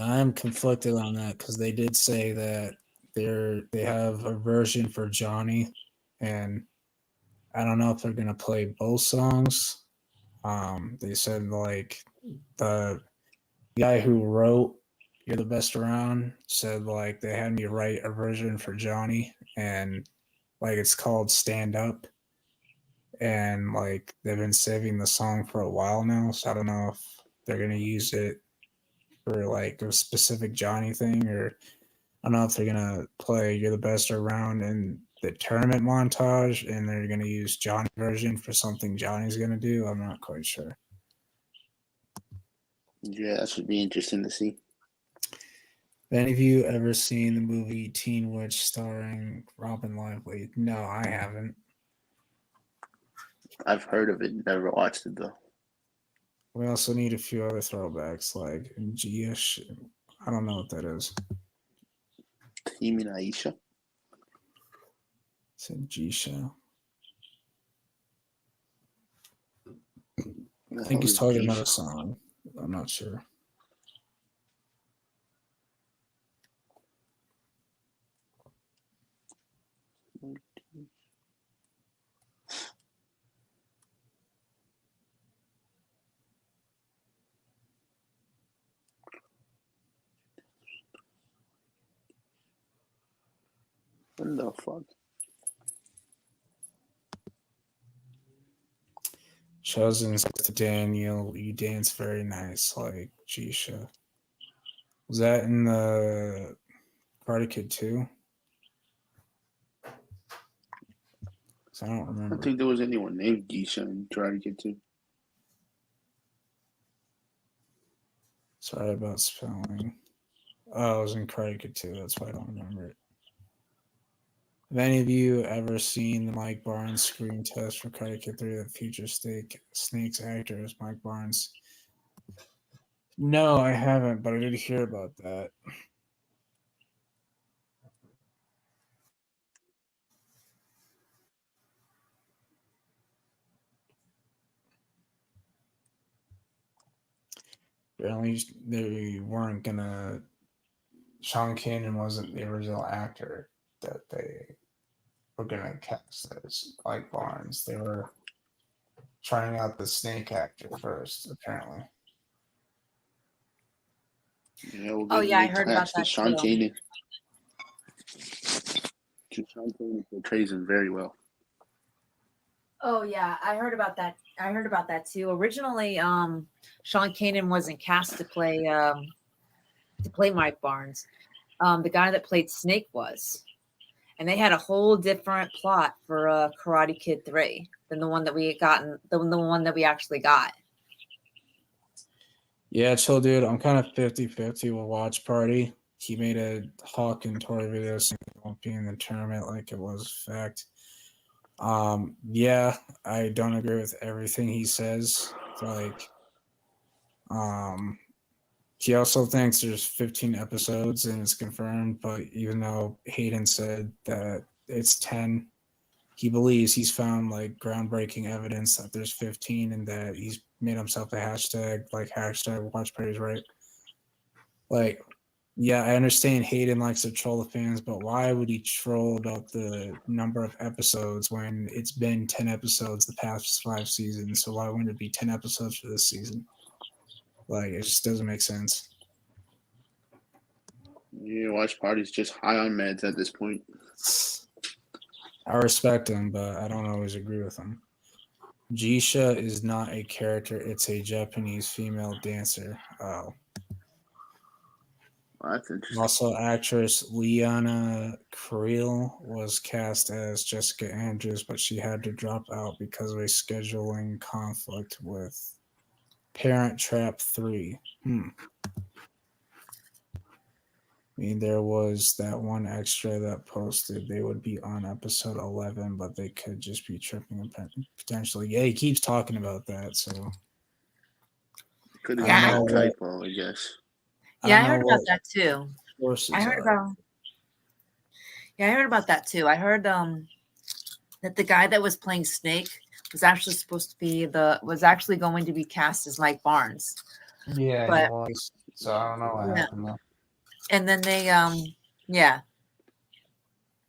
I'm conflicted on that because they did say that they have a version for Johnny, and I don't know if they're gonna play both songs. They said like the guy who wrote "You're the Best Around" said like they had me write a version for Johnny, and Like it's called Stand Up, and like they've been saving the song for a while now. So I don't know if they're gonna use it for like a specific Johnny thing, or I don't know if they're gonna play "You're the Best Around" in the tournament montage, and they're gonna use Johnny version for something Johnny's gonna do. I'm not quite sure. Yeah, that should be interesting to see. Have any of you ever seen the movie Teen Witch starring Robin Lively? No, I haven't. I've heard of it, never watched it though. We also need a few other throwbacks like G-ish. I don't know what that is. You mean Aisha? It's a G show. I think he's talking about a song. I'm not sure. What the fuck? Chosen to Daniel, you dance very nice, like G-Show. Was that in the Karate Kid 2? So I don't I remember. don't think there was anyone named Geisha in Karate Kid 2. Sorry about spelling. Oh, it was in Karate Kid 2. That's why I don't remember it. Have any of you ever seen the Mike Barnes screen test for Karate Kid 3 that features Snake's actor as Mike Barnes? No, I haven't, but I did hear about that. Apparently, they weren't gonna. Sean Kanan wasn't the original actor that they were gonna cast as Mike Barnes. They were trying out the Snake actor first, apparently. Yeah, we'll Oh get yeah, I Nick heard about cast as that Sean too. Kanan. Sean Kanan portrays him very well. Oh yeah, I heard about that. I heard about that too. Originally, Sean Kanan wasn't cast to play Mike Barnes. The guy that played Snake was, and they had a whole different plot for Karate Kid 3 than the one that we the one that we actually got. Yeah, chill, dude. I'm kind of 50-50 with Watch Party. He made a Hawk and Tori video saying he won't be in the tournament like it was a fact. Yeah, I don't agree with everything he says. Like, he also thinks there's 15 episodes and it's confirmed, but even though Hayden said that it's 10, he believes he's found like groundbreaking evidence that there's 15 and that he's made himself a hashtag, like hashtag watch parties, right? Like, yeah, I understand Hayden likes to troll the fans, but why would he troll about the number of episodes when it's been 10 episodes the past 5 seasons? So why wouldn't it be 10 episodes for this season? Like, it just doesn't make sense. Yeah, Watch Party's just high on meds at this point. I respect him, but I don't always agree with him. Jisha is not a character, it's a Japanese female dancer. Oh. Well, that's interesting. Also, actress Liana Creel was cast as Jessica Andrews, but she had to drop out because of a scheduling conflict with Parent Trap 3. I mean, there was that one extra that posted they would be on episode 11, but they could just be tripping and potentially. Yeah, he keeps talking about that, so. Could have Yeah, been a typo, I guess. Yeah, I heard about that too. Sources I heard are. about. Yeah, I heard about that too. I heard that the guy that was playing Snake was actually going to be cast as Mike Barnes. Yeah, but, he was. So I don't know what happened though. And then they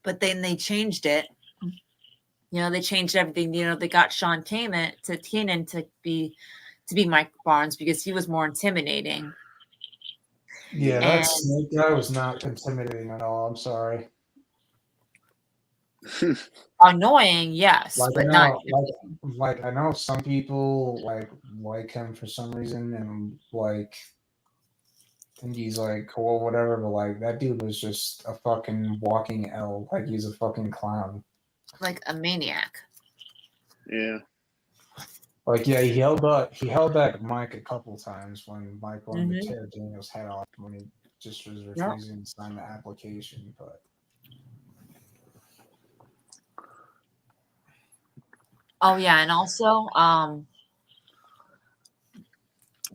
but then they changed it. You know, they changed everything. You know, they got Sean Kanan to be Mike Barnes because he was more intimidating. Yeah, that Snake guy was not intimidating at all. I'm sorry. Annoying, yes, Like I but not. know, like I know some people like him for some reason, and like think he's like cool, whatever. But like that dude was just a fucking walking L. Like he's a fucking clown. Like a maniac. Yeah. Like yeah, he held back Mike a couple times when Mike wanted to tear Daniel's head off when he just was refusing to sign the application. But oh yeah, and also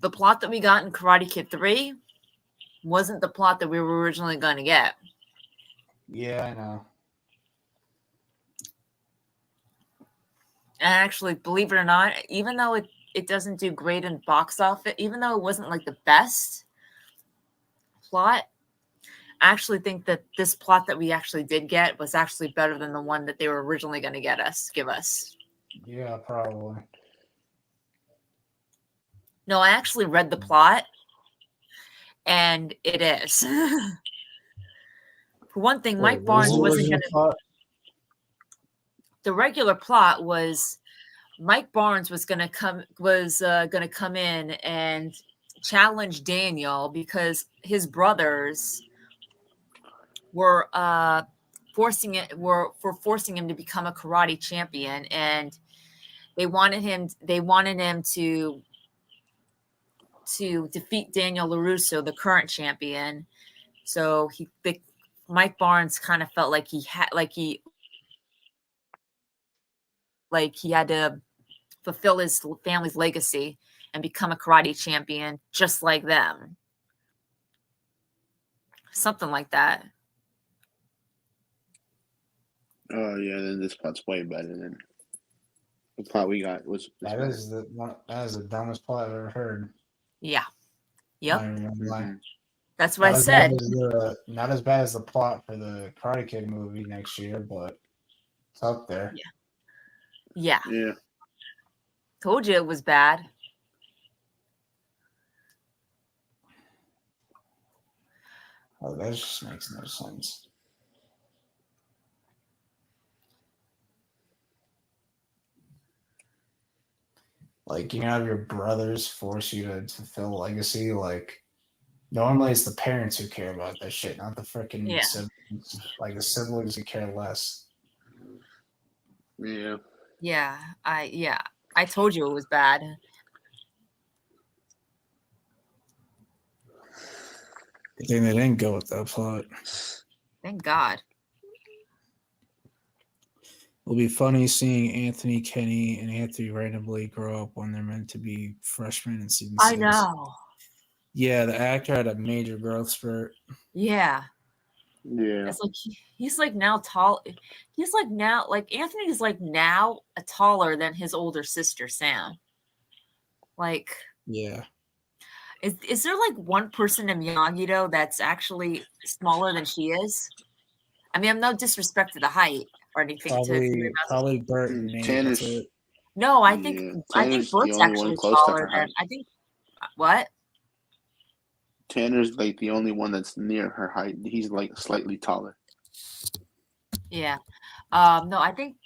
the plot that we got in Karate Kid 3 wasn't the plot that we were originally going to get. yeah, I know. And actually, believe it or not, even though it doesn't do great in box office, even though it wasn't like the best plot, I actually think that this plot that we actually did get was actually better than the one that they were originally going to give us. Yeah, probably. No, I actually read the plot, and it is. For one thing, Mike Barnes wasn't going to. The regular plot was Mike Barnes was going to come in and challenge Daniel because his brothers were forcing him to become a karate champion, and they wanted him to defeat Daniel LaRusso, the current champion. So Mike Barnes kind of felt like he had to fulfill his family's legacy and become a karate champion just like them. Something like that. Oh yeah, then this plot's way better than the plot we got was. That is the dumbest plot I've ever heard. Yeah. Yep. Mm-hmm. That's what I said. Not as bad as the plot for the Karate Kid movie next year, but it's up there. Yeah. Yeah. Told you it was bad. Oh, that just makes no sense. Like, you have your brothers force you to fulfill legacy. Like, normally it's the parents who care about that shit, not the freaking siblings. Like, the siblings who care less. Yeah. Yeah. I told you it was bad. Good thing they didn't go with that plot. Thank God. It'll be funny seeing Anthony Kenny and Anthony randomly grow up when they're meant to be freshmen in season 6. I know. Yeah, the actor had a major growth spurt. Yeah. Yeah. It's like he's like now tall. He's like now like Anthony's like now taller than his older sister Sam. Like, yeah. Is there like one person in Miyagi-Do that's actually smaller than she is? I mean, I'm no disrespect to the height or anything. Probably Bert and Nate. No, I think Bert's actually taller than. I think what? Tanner's like the only one that's near her height. He's like slightly taller. Yeah. No, I think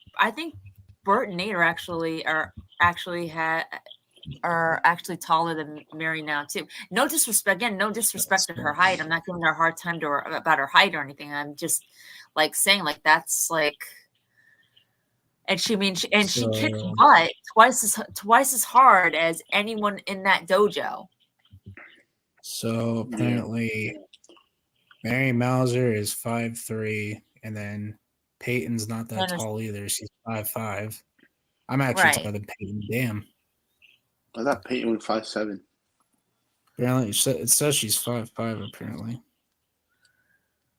Bert and Nate are actually taller than Mary now too. No disrespect to her height. I'm not giving her a hard time about her height or anything. I'm just like saying like that's like, and she kicks butt twice as hard as anyone in that dojo. So apparently, Mary Mauser is 5'3", and then Peyton's not that tall either. She's 5'5". I'm actually taller than Peyton. Damn. I thought Peyton was 5'7". Apparently, it says she's 5'5". Apparently,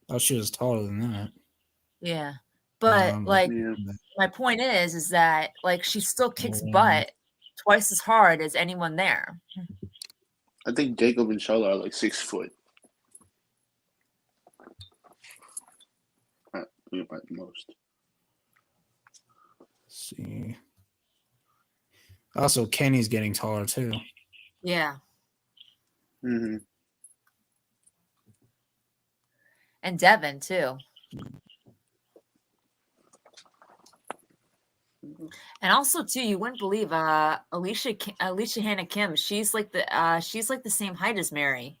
I thought she was taller than that. Yeah, but my point is that like she still kicks butt twice as hard as anyone there. I think Jacob and Shola are like 6 foot. At most. Let's see. Also, Kenny's getting taller too. Yeah. Mm-hmm. And Devin too. And also too, you wouldn't believe Alicia Hannah Kim. She's like the same height as Mary.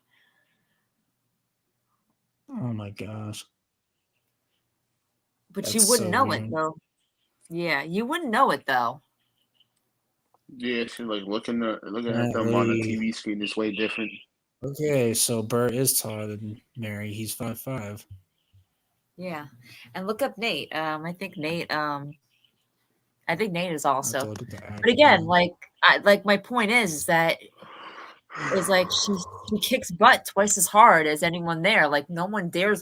Oh my gosh. But That's you wouldn't so know it weird. though. Yeah, you wouldn't know it though. Yeah, so like looking at them on a Apparently, TV screen is way different. okay, so Bert is taller than Mary. He's 5'5". Yeah. And look up Nate. I think Nate is I have to also. look at the But again, acronym. like my point is that like she kicks butt twice as hard as anyone there. Like no one there,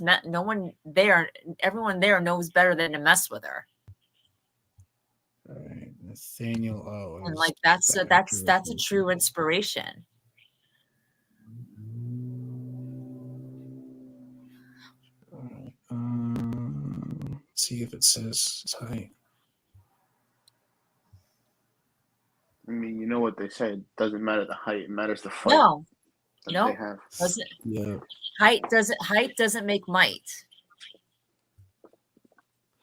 everyone there knows better than to mess with her. All right, Nathaniel O And is like that's the a, that's actor. that's a true inspiration. All right, see if it says his height. I mean, you know what they say. It doesn't matter the height; it matters the fight No, that they no, have. doesn't Yeah, height doesn't make might.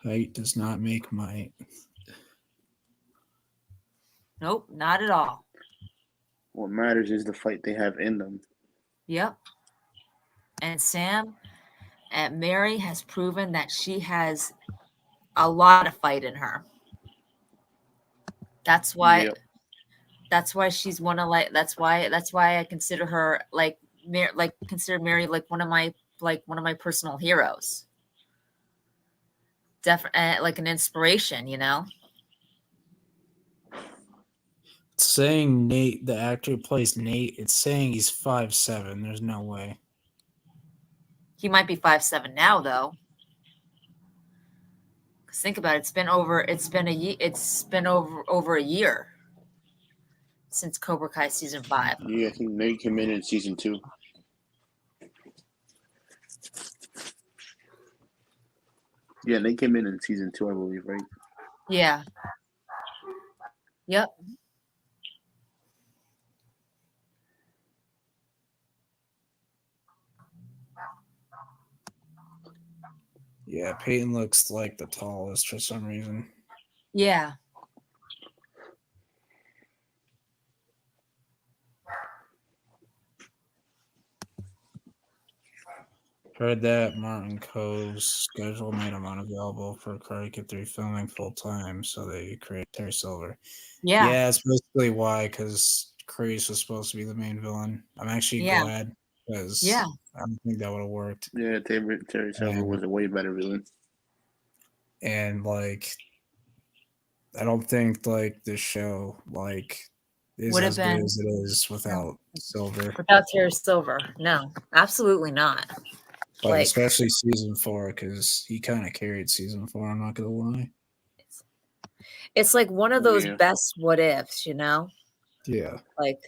height does not make might. Nope, not at all. What matters is the fight they have in them. Yep. And Mary has proven that she has a lot of fight in her. That's why Yep. that's why she's one of that's why I consider her consider Mary like one of my personal heroes. Definitely like an inspiration, you know. It's saying Nate, the actor who plays Nate, it's saying he's 5'7". There's no way. He might be 5'7" now though. Cause think about it, it's been over a year since Cobra Kai season 5. Yeah, I think Nate came in season 2. Yeah, Nate came in season 2, I believe, right? Yeah. Yep. Yeah, Peyton looks like the tallest for some reason. Yeah. Heard that Martin Cove's schedule made him unavailable for Karate Kid 3 filming full time, so they created Terry Silver. Yeah. Yeah, it's basically why, because Kreese was supposed to be the main villain. I'm actually Yeah. glad, because Yeah. I don't think that would have worked. Yeah, Terry Silver was a way better villain. And like, I don't think like the show is Would have as good been as it is without Silver. without Terry Silver. No, absolutely not. Like especially season 4, because he kind of carried season 4. I'm not gonna lie. It's like one of those best what ifs, you know? Yeah. Like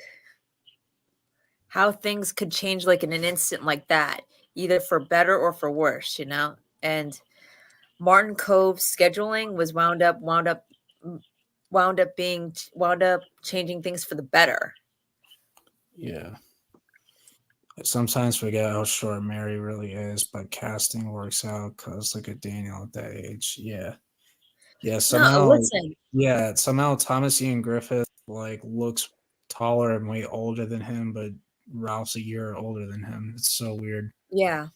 how things could change like in an instant like that, either for better or for worse, you know? And Martin Cove's scheduling was wound up changing things for the better. Yeah. I sometimes forget how short Mary really is, but casting works out because look at Daniel at that age. Yeah. Yeah, somehow somehow Thomas Ian Griffith looks taller and way older than him, but Ralph's a year older than him. It's so weird. Yeah.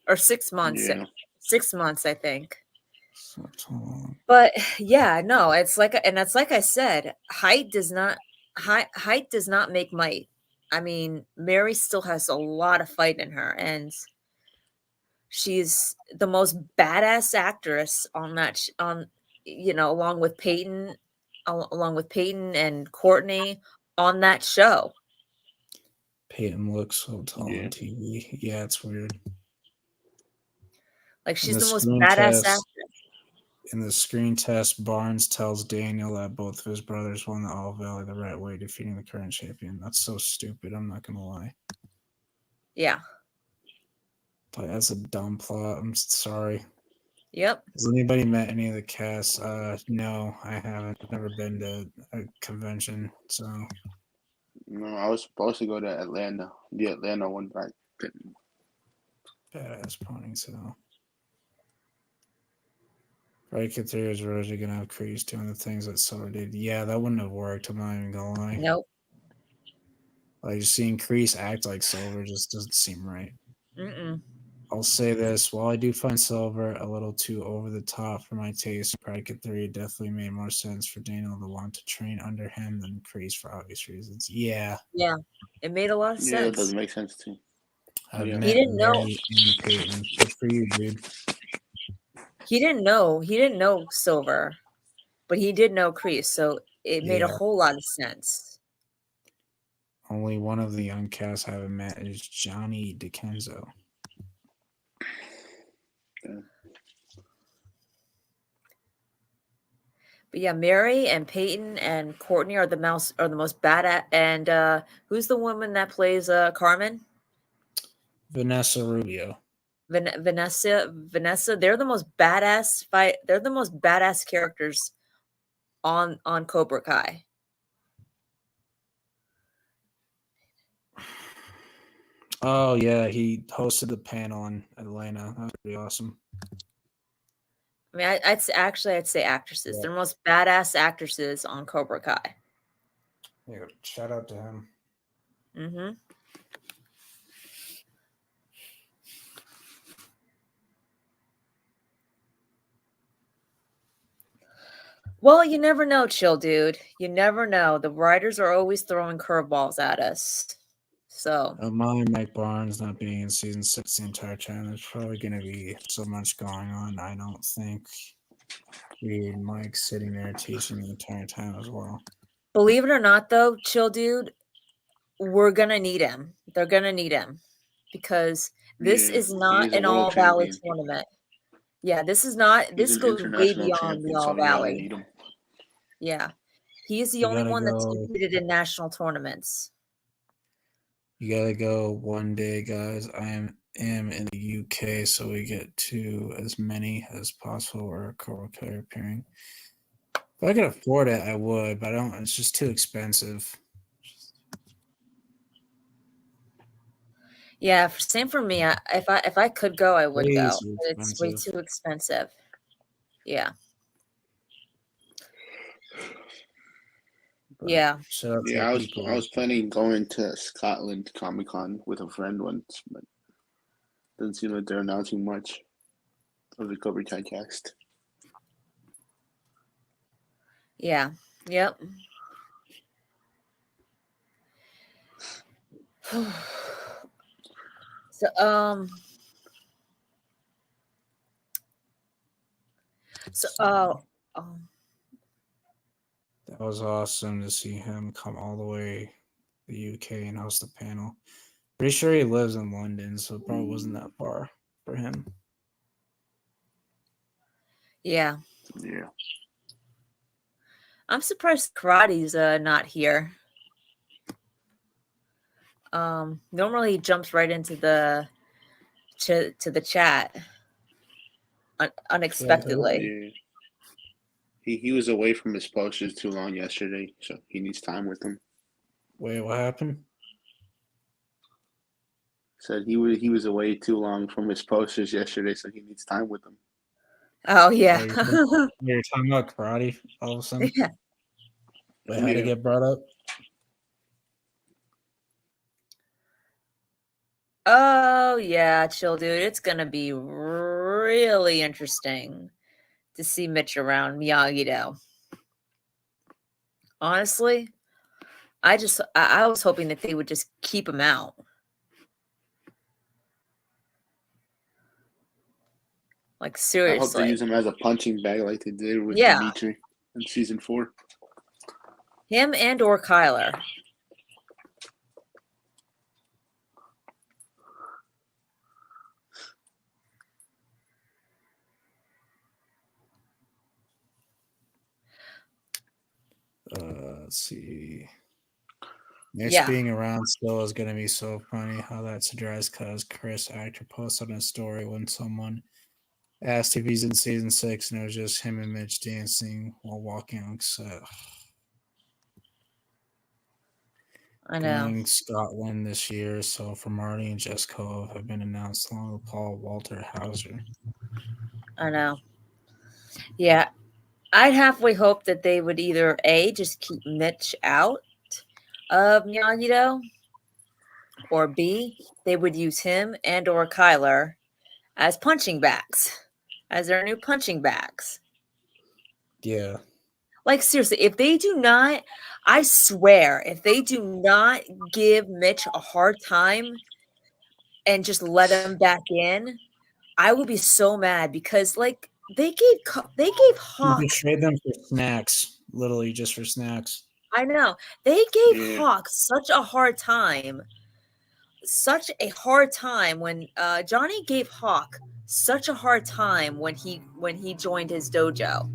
Or 6 months. Yeah. 6 months, I think. So tall. But yeah, no, it's like I said, height does not make might. I mean, Mary still has a lot of fight in her, and she's the most badass actress on that along with Peyton and Courtney on that show. Peyton looks so tall on TV. Yeah, it's weird. Like she's the most badass actress. In the screen test, Barnes tells Daniel that both of his brothers won the All Valley the right way, defeating the current champion. That's so stupid. I'm not gonna lie. Yeah. That's a dumb plot. I'm sorry. Yep. Has anybody met any of the cast? No, I haven't. I've never been to a convention, so. No, I was supposed to go to Atlanta. The Atlanta one, but I couldn't. Badass ponytail. Karate Kid 3 was originally gonna have Kreese doing the things that Silver did. Yeah, that wouldn't have worked. I'm not even gonna lie. Nope. Like seeing Kreese act like Silver just doesn't seem right. Mm-mm. I'll say this: while I do find Silver a little too over the top for my taste, Karate Kid 3 definitely made more sense for Daniel to want to train under him than Kreese for obvious reasons. Yeah, Yeah, it made a lot of Yeah, that sense. does make sense too. I've Yeah. met didn't know. Mary and Peyton. Good for you, dude. He didn't know Silver, but he did know Kreese, so it made a Yeah. whole lot of sense. Only one of the young cast I haven't met is Johnny DiCenzo. Yeah. But yeah, Mary and Peyton and Courtney are the most badass. And who's the woman that plays Carmen? Vanessa Rubio. Vanessa. They're the most badass They're the most badass characters on Cobra Kai. Oh yeah, he hosted the panel in Atlanta. That was pretty awesome. I mean, I'd say actresses. Yeah. They're the most badass actresses on Cobra Kai. Yeah, shout out to him. Mm-hmm. Well, you never know, chill dude. You never know. The writers are always throwing curveballs at us. So Mind Mike Barnes not being in season 6 the entire time. There's probably going to be so much going on. I don't think we need Mike sitting there teaching the entire time as well. believe it or not, though, chill dude, we're gonna need him. They're gonna need him because this Yeah, is he not is a an world All Valley champion. tournament. Yeah, this is not. He's This an goes way international beyond the champion, so All they gotta Valley. need him. Yeah, he's the You only gotta one that's go. competed in national tournaments. You gotta go one day, guys. I am in the UK, so we get to as many as possible where Cobra Kai are appearing. If I could afford it, I would, but I don't. It's just too expensive. Yeah, same for me. If I could go, I would Way go. too But it's way expensive. too expensive. Yeah. But Yeah. shout out to Yeah, the I people. was planning going to Scotland Comic Con with a friend once, but doesn't seem like they're announcing much of the Cobra Kai cast. Yeah. Yep. So That was awesome to see him come all the way to the UK and host the panel. Pretty sure he lives in London, so it probably wasn't that far for him. yeah. Yeah. I'm surprised Karate's not here. Normally he jumps right into the to the chat unexpectedly. Yeah. He was away from his posters too long yesterday, so he needs time with them. Wait, what happened? Said he was away too long from his posters yesterday, so he needs time with them. Oh yeah. You're talking about karate all of a sudden? Yeah. Wait, how'd it get brought up? Oh yeah, chill dude. It's gonna be really interesting to see Mitch around Miyagi-Do. Honestly, I was hoping that they would just keep him out. Like I hope seriously. they use him as a punching bag like they did with Yeah. Dimitri in season 4. Him and or Kyler. Let's see. Mitch Yeah. being around still is going to be so funny how that's addressed because Chris actor posted on a story when someone asked if he's in season 6 and it was just him and Mitch dancing while walking on set. I know. Going Scotland this year, so for Marty and Jess Cove have been announced along with Paul Walter Hauser. I know. Yeah, I'd halfway hope that they would either A, just keep Mitch out of Miyagi-Do, or B, they would use him and or Kyler as punching bags, as their new punching bags. Yeah. Like, seriously, if they do not, I swear, if they do not give Mitch a hard time and just let him back in, I will be so mad because, like, they gave You Hawk. betrayed them for snacks, literally just for snacks. I know they gave Yeah. Hawk such a hard time when Johnny gave Hawk such a hard time when he joined his dojo.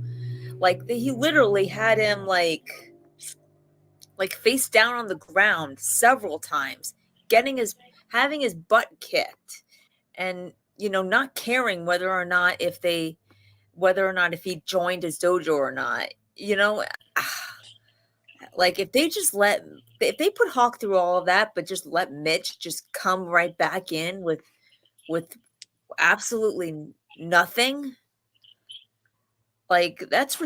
Like he literally had him like face down on the ground several times, having his butt kicked, and not caring whether or not if he joined his dojo or not. Like if they put Hawk through all of that, but just let Mitch just come right back in with absolutely nothing. Like that's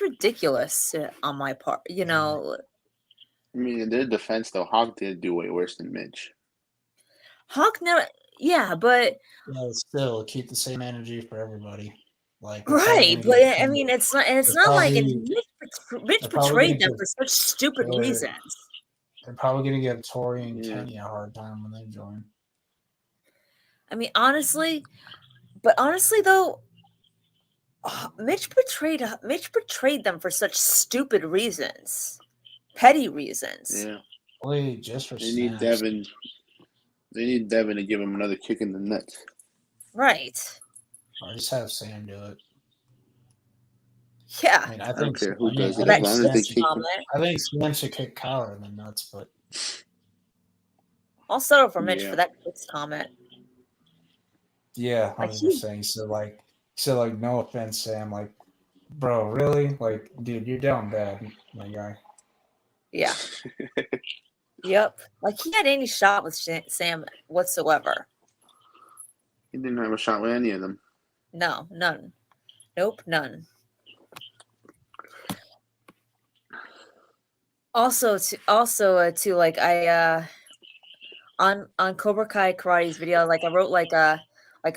ridiculous on my part. I mean, in their defense, though, Hawk did do way worse than Mitch. Hawk never, yeah, but Yeah, still keep the same energy for everybody. Like right, but I mean, it's not, and it's not like Mitch they're probably betrayed gonna them for such stupid Right. reasons. They're probably gonna give Tori and Yeah. Kenny a hard time when they join. I mean, honestly though, Mitch betrayed them for such stupid reasons, petty reasons. Yeah. Only just for They need snacks. Devin. They need Devin to give him another kick in the nuts. Right. Or just have Sam do it. Yeah. I mean, I don't think care who does Well, it, that as long as they cheese kick him. omelet. I think Sam should kick Kyler in the nuts, but I'll settle for Mitch Yeah. for that fixed comment. yeah, Like, 100%. So like, no offense, Sam. Like, bro, really? Like, dude, you're down bad, my guy. Yeah. Yep. Like he had any shot with Sam whatsoever. He didn't have a shot with any of them. No, none. Nope, none. Also, like I on Cobra Kai Karate's video, like I wrote like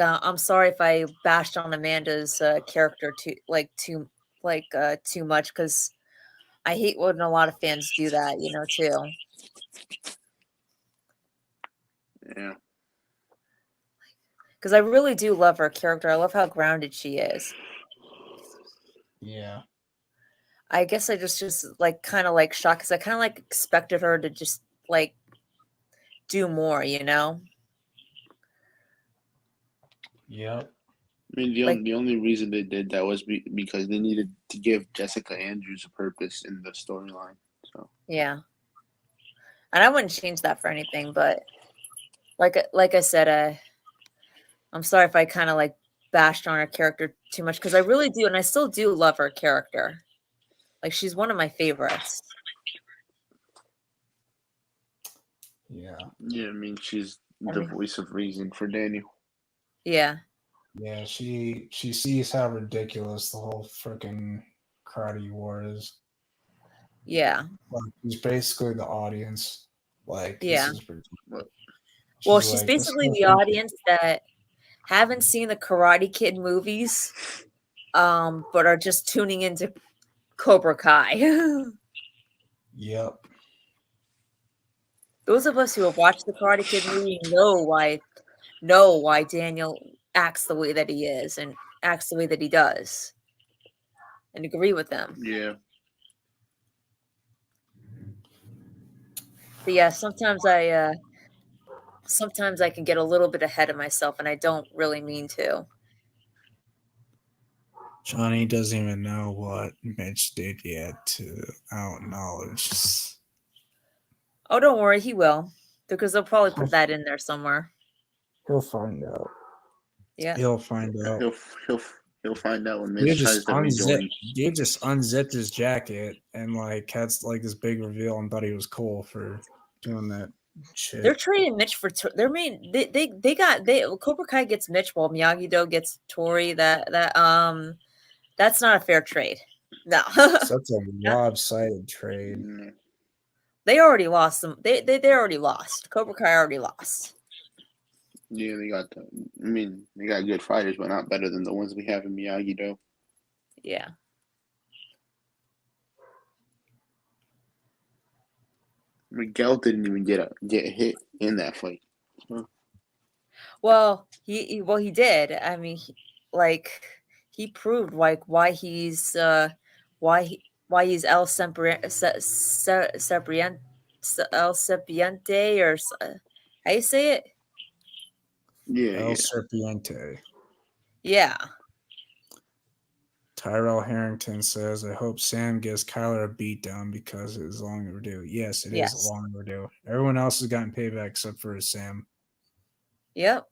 I'm sorry if I bashed on Amanda's character too much, because I hate when a lot of fans do that, too. Yeah. Because I really do love her character. I love how grounded she is. Yeah. I guess I just like kind of like shocked, because I kind of like expected her to just like do more, Yep. I mean, the only reason they did that was because they needed to give Jessica Andrews a purpose in the storyline. So yeah. And I wouldn't change that for anything, but like I said, I'm sorry if I kind of like bashed on her character too much, because I really do, and I still do love her character. Like she's one of my favorites. Yeah. yeah, I mean, she's the voice of reason for Daniel. Yeah. Yeah, she sees how ridiculous the whole freaking karate war is. Yeah. Like, she's basically the audience. Like, Yeah. this is ridiculous. Well, she's basically the audience that haven't seen the Karate Kid movies, but are just tuning into Cobra Kai. Yep. Those of us who have watched the Karate Kid movie know why Daniel acts the way that he is and acts the way that he does, and agree with them. Yeah. But yeah, sometimes I can get a little bit ahead of myself, and I don't really mean to. Johnny doesn't even know what Mitch did yet to acknowledge. Oh, don't worry, he will, because they'll probably put that in there somewhere. He'll find out. Yeah, He'll find out. He'll find out when Mitch tries to rejoin. He just unzipped his jacket and like had like this big reveal and thought he was cool for doing that shit. they're trading Mitch for Cobra Kai gets Mitch while Miyagi-Do gets Tori. That That's not a fair trade. No. Such a lopsided trade. Mm, They already lost them. They already lost. Cobra Kai already lost. yeah, they got they got good fighters, but not better than the ones we have in Miyagi Do. Yeah. Miguel didn't even get hit in that fight. Well, he did. I mean, he proved why he's El Serpiente or how you say it? Yeah, El yeah. Serpiente. Yeah. Tyrell Harrington says, I hope Sam gives Kyler a beatdown because it is long overdue. Yes, it is long overdue. Everyone else has gotten payback except for Sam. Yep.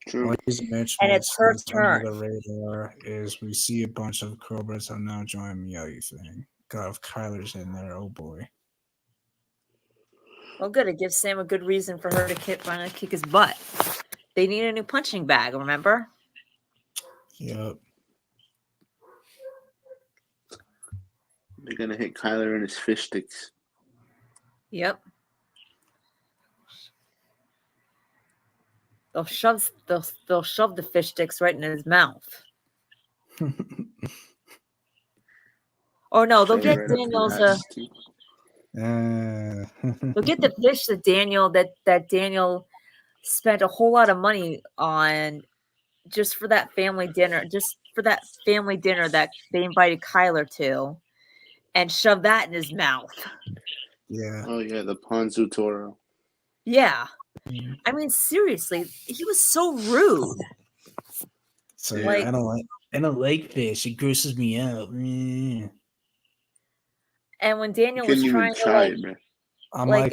True. And it's her turn. The radar is we see a bunch of Cobras have now joined Miyagi thing. God, if Kyler's in there, oh boy. Well, good. It gives Sam a good reason for her to finally kick his butt. They need a new punching bag, remember? Yep. They're gonna hit Kyler in his fish sticks. Yep. They'll shove the fish sticks right in his mouth. Or no, they'll get Daniel's. They'll get the fish that Daniel spent a whole lot of money on just for that family dinner. Just for that family dinner that they invited Kyler to, and shove that in his mouth. Yeah. Oh yeah, the Ponzu Toro. Yeah. I mean, seriously, he was so rude. So I don't like fish. It grosses me out. And when Daniel was trying to I'm like,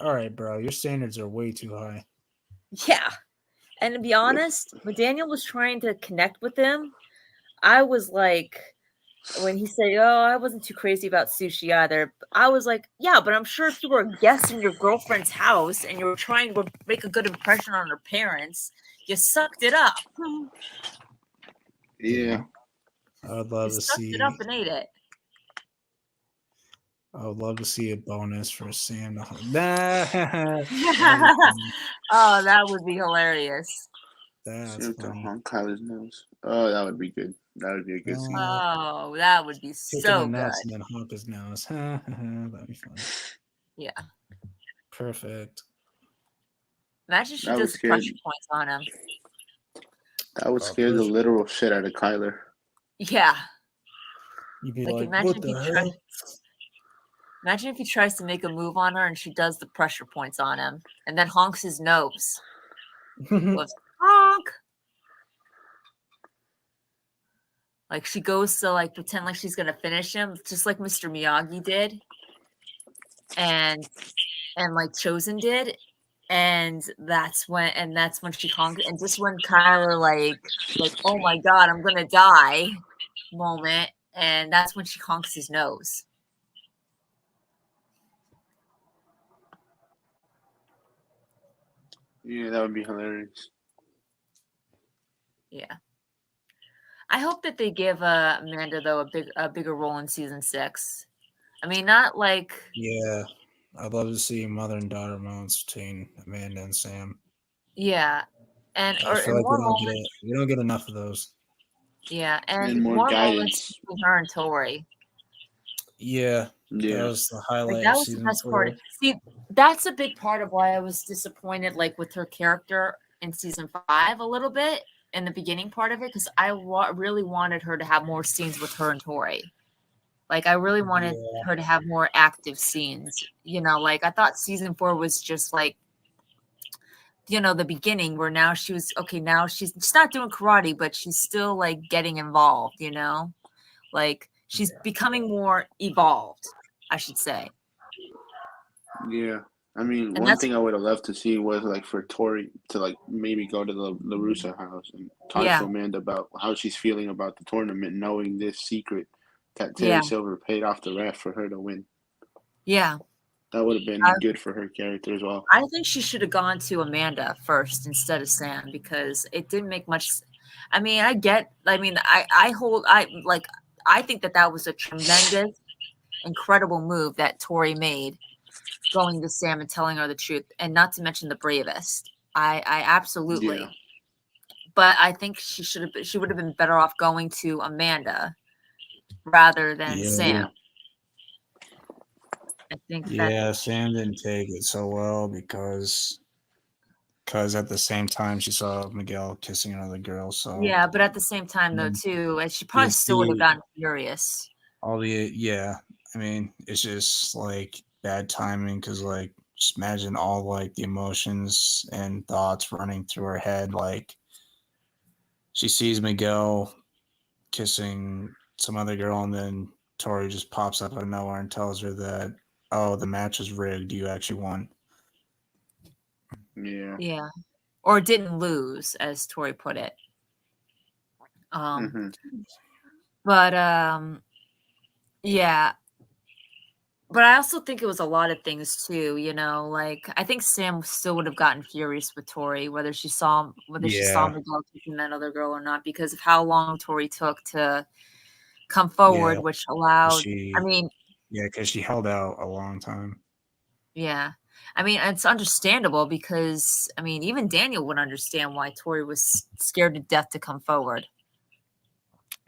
all right, bro, your standards are way too high. Yeah. And to be honest, when Daniel was trying to connect with him, I was like, when he said, "Oh, I wasn't too crazy about sushi either," I was like, "Yeah, but I'm sure if you were a guest in your girlfriend's house and you were trying to make a good impression on her parents, you sucked it up." Yeah, I would love to see. Sucked it up and ate it. I would love to see a bonus for Sam to Oh, that would be hilarious. That's funny. Honk Kyler's nose. Oh, that would be good. That would be a good scene. Oh, that would be so good. And then honk his nose. That'd be fun. Yeah. Perfect. Imagine she does pressure points on him. That would scare the literal shit out of Kyler. Yeah. You'd be like, what the hell? Imagine if he tries to make a move on her and she does the pressure points on him and then honks his nose. Goes, honk. Like she goes to pretend like she's gonna finish him, just like Mr. Miyagi did, and Chosen did, and that's when she honked, and just when Kyler like oh my god, I'm gonna die moment, and that's when she honks his nose. Yeah, that would be hilarious. Yeah. I hope that they give Amanda though a bigger role in season 6. I mean, not like. Yeah, I'd love to see mother and daughter moments between Amanda and Sam. Yeah, and I feel like we don't get enough of those. Yeah, and more guidance between her and Tori. Yeah, that was the highlight. That was the best part. See, that's a big part of why I was disappointed, with her character in season 5 a little bit. In the beginning part of it, because I really wanted her to have more scenes with her and Tori. I really wanted her to have more active scenes. I thought season 4 was just the beginning where now she was okay. Now she's not doing karate, but she's still getting involved. She's becoming more evolved, I should say. Yeah. I mean, one thing I would have loved to see was for Tori to maybe go to the LaRusso house and talk to Amanda about how she's feeling about the tournament, knowing this secret that Terry Silver paid off the ref for her to win. Yeah. That would have been good for her character as well. I think she should have gone to Amanda first instead of Sam because it didn't make much. I mean, I think that was a tremendous, incredible move that Tori made, going to Sam and telling her the truth, and not to mention the bravest. I absolutely. Yeah. But I think she would have been better off going to Amanda rather than Sam. I think Sam didn't take it so well because at the same time she saw Miguel kissing another girl. So yeah, but at the same time though too, and she probably still would have gotten furious. I mean, it's just like bad timing because like just imagine all like the emotions and thoughts running through her head. Like she sees Miguel kissing some other girl, and then Tori just pops up out of nowhere and tells her that, oh, the match is rigged. You actually won. Yeah. Yeah. Or didn't lose, as Tori put it. But yeah. But I also think it was a lot of things too, you know, like I think Sam still would have gotten furious with Tori, whether she saw Miguel kicking that other girl or not, because of how long Tori took to come forward, which allowed because she held out a long time. Yeah. I mean, it's understandable because, I mean, even Daniel would understand why Tori was scared to death to come forward.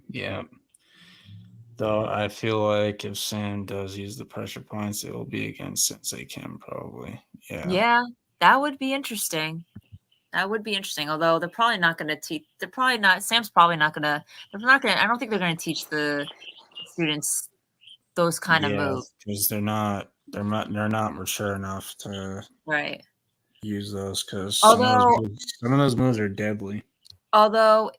Yeah. Though I feel like if Sam does use the pressure points, it will be against Sensei Kim, probably. Yeah. Yeah, that would be interesting. That would be interesting. Although they're probably not going to teach. Sam's probably not going to. They're not going to. I don't think they're going to teach the students those kind of moves because they're not mature enough to use those. Because some of those moves are deadly. Although,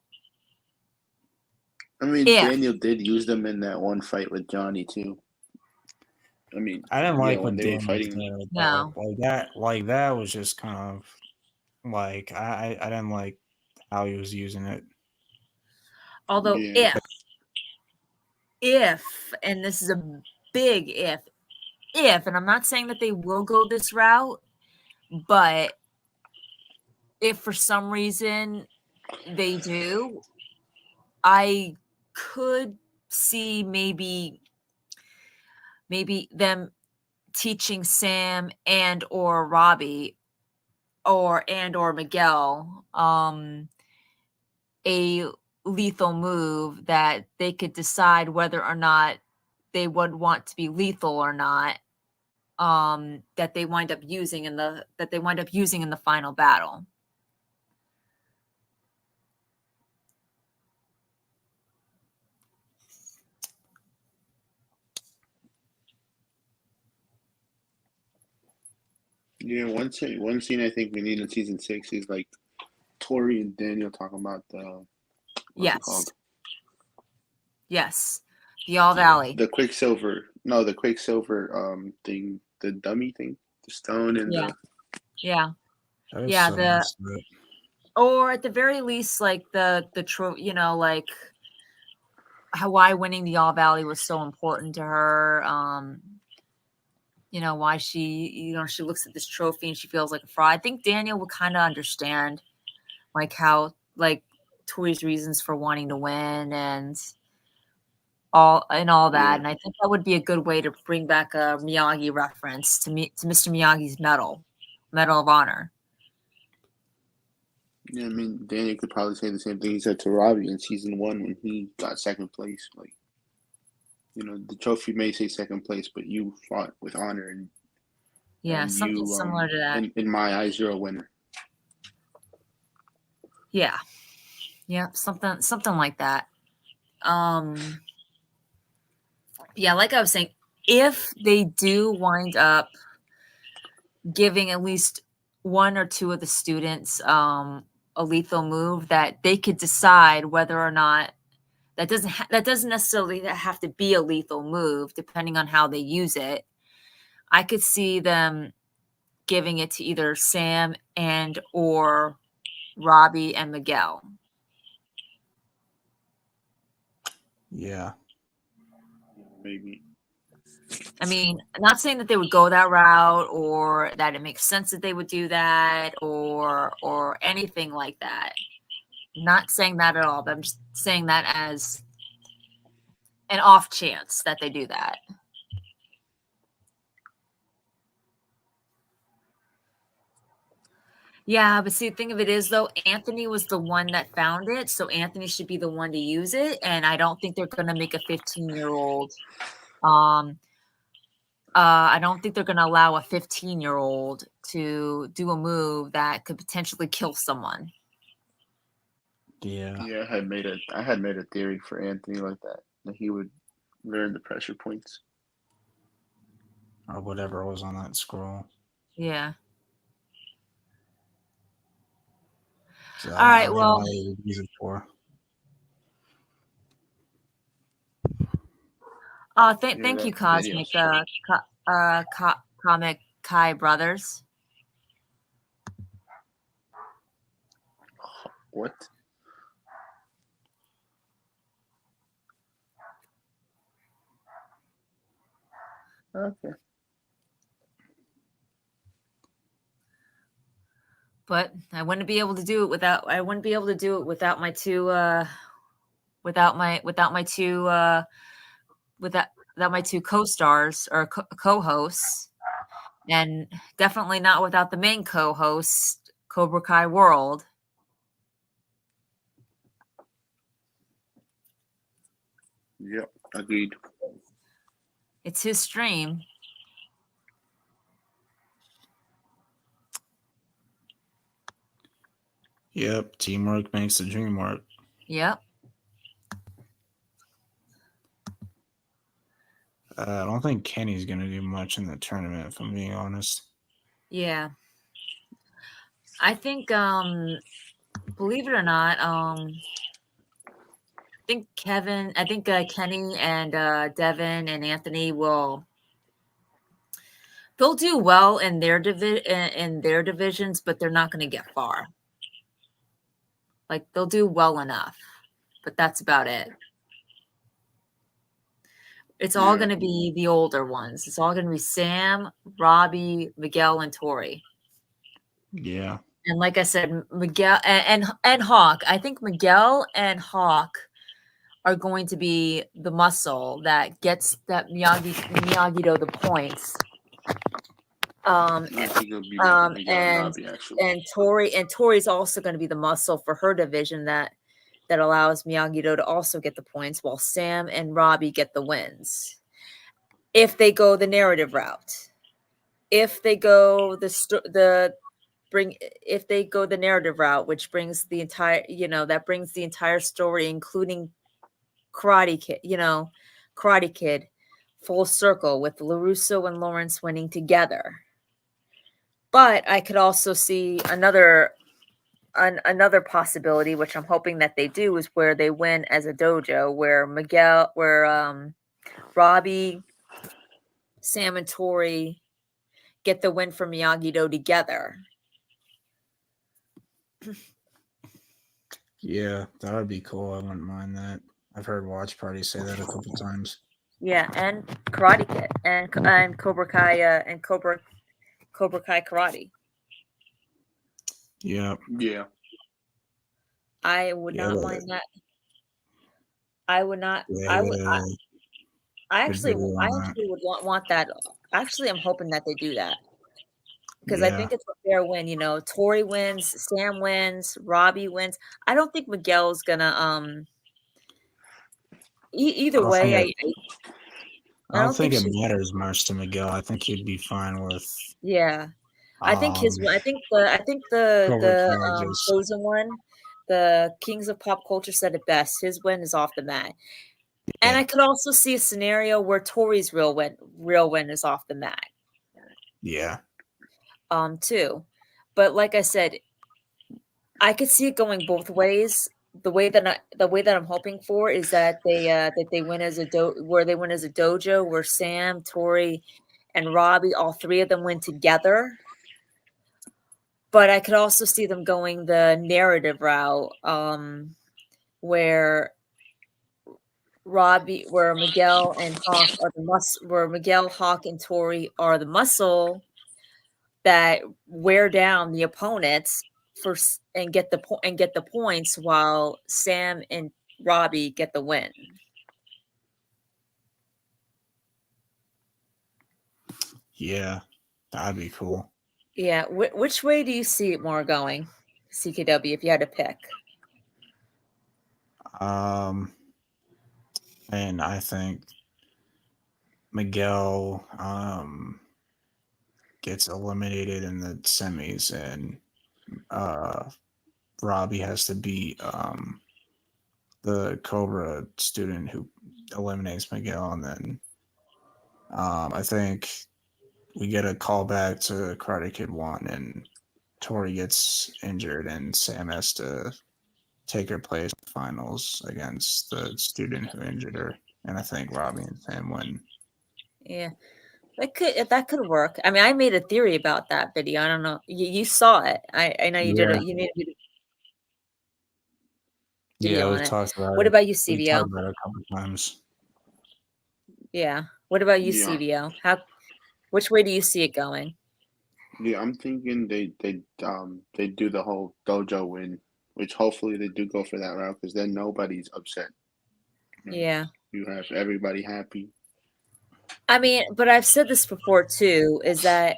I mean, Daniel did use them in that one fight with Johnny too. I mean, I didn't like when they were fighting. No, like that was just kind of like I didn't like how he was using it. Although if, and this is a big if, and I'm not saying that they will go this route, but if for some reason they do, I could see maybe them teaching Sam and or Robbie or Miguel a lethal move that they could decide whether or not they would want to be lethal or not, that they wind up using in the final battle. Yeah, one scene I think we need in season 6 is like Tori and Daniel talking about the what's it called? Yes. The All Valley. The Quicksilver thing, the dummy thing, the stone and or at the very least, like the you know, like why winning the All Valley was so important to her. You know, why she looks at this trophy and she feels like a fraud. I think Daniel would kind of understand like how like Tori's reasons for wanting to win and all that. Yeah. And I think that would be a good way to bring back a Miyagi reference to Mr. Miyagi's Medal of Honor. Yeah, I mean, Daniel could probably say the same thing he said to Robbie in season 1 when he got second place. Like, you know, the trophy may say second place, but you fought with honor, and something similar to that. In my eyes, you're a winner. Yeah, something like that. Yeah, like I was saying, if they do wind up giving at least one or two of the students a lethal move, that they could decide whether or not that doesn't necessarily have to be a lethal move, depending on how they use it. I could see them giving it to either Sam and or Robbie and Miguel. Yeah. Maybe. I mean, I'm not saying that they would go that route or that it makes sense that they would do that or anything like that. Not saying that at all, but I'm just saying that as an off chance that they do that. Yeah, but see, the thing of it is, though, Anthony was the one that found it, so Anthony should be the one to use it, and I don't think they're going to make a 15-year-old. I don't think they're going to allow a 15-year-old to do a move that could potentially kill someone. Yeah. Yeah, I had made a theory for Anthony like that he would learn the pressure points. Or whatever was on that scroll. Yeah. So All right, well. What he would use it for. Thank you, Cosmic Comic Kai Brothers. What? Okay. But I wouldn't be able to do it without my two co-stars or co-hosts, and definitely not without the main co-host, Cobra Kai World. Yep, agreed. It's his stream. Yep, teamwork makes the dream work. Yep. I don't think Kenny's going to do much in the tournament, if I'm being honest. Yeah. I think, believe it or not, I think Kenny and Devin and Anthony they'll do well in their divisions, but they're not going to get far. Like, they'll do well enough, but that's about it. It's all going to be the older ones. It's all going to be Sam, Robbie, Miguel, and Tori. Yeah. And like I said, Miguel and Hawk. I think Miguel and Hawk are going to be the muscle that gets that Miyagi-Do the points. And Tori's also going to be the muscle for her division that allows Miyagi-Do to also get the points, while Sam and Robbie get the wins. If they go the narrative route, if they go the narrative route, which brings the entire story, including Karate Kid, full circle with LaRusso and Lawrence winning together. But I could also see another possibility, which I'm hoping that they do, is where they win as a dojo, where Robbie, Sam, and Tori get the win for Miyagi-Do together. Yeah, that would be cool. I wouldn't mind that. I've heard Watch Party say that a couple times. Yeah, and Karate Kid and Cobra Kai and Cobra Kai Karate. Yeah. Yeah. I would not mind that. I would not. Yeah. I actually would want that. Actually, I'm hoping that they do that, because I think it's a fair win. Tori wins, Sam wins, Robbie wins. I don't think Miguel's gonna. Either way, I don't think it matters much to Miguel. I think he'd be fine with. Yeah, I think the chosen one, the Kings of Pop Culture, said it best. His win is off the mat, and I could also see a scenario where Tori's real win is off the mat. Yeah. Too, but like I said, I could see it going both ways. The way that I'm hoping for is that they win as a dojo, where Sam, Tori, and Robbie, all three of them, win together. But I could also see them going the narrative route, where Miguel and Hawk are the muscle, where Miguel, Hawk, and Tori are the muscle that wear down the opponents, and get the points while Sam and Robbie get the win. Yeah, that'd be cool. Yeah, which way do you see it more going, CKW? If you had to pick, And I think Miguel gets eliminated in the semis, and Robbie has to beat the Cobra student who eliminates Miguel, and then I think we get a call back to Karate Kid 1, and Tori gets injured, and Sam has to take her place in the finals against the student who injured her. And I think Robbie and Sam win. yeah, that could work. I mean, I made a theory about that video. I don't know. You saw it. I know you did it. You made a video on it. What about you, CVO? We talked about it a couple times. Yeah. What about you, CVO? Which way do you see it going? Yeah, I'm thinking they do the whole dojo win, which hopefully they do go for that route, because then nobody's upset. Yeah. You have everybody happy. I mean, but I've said this before too, is that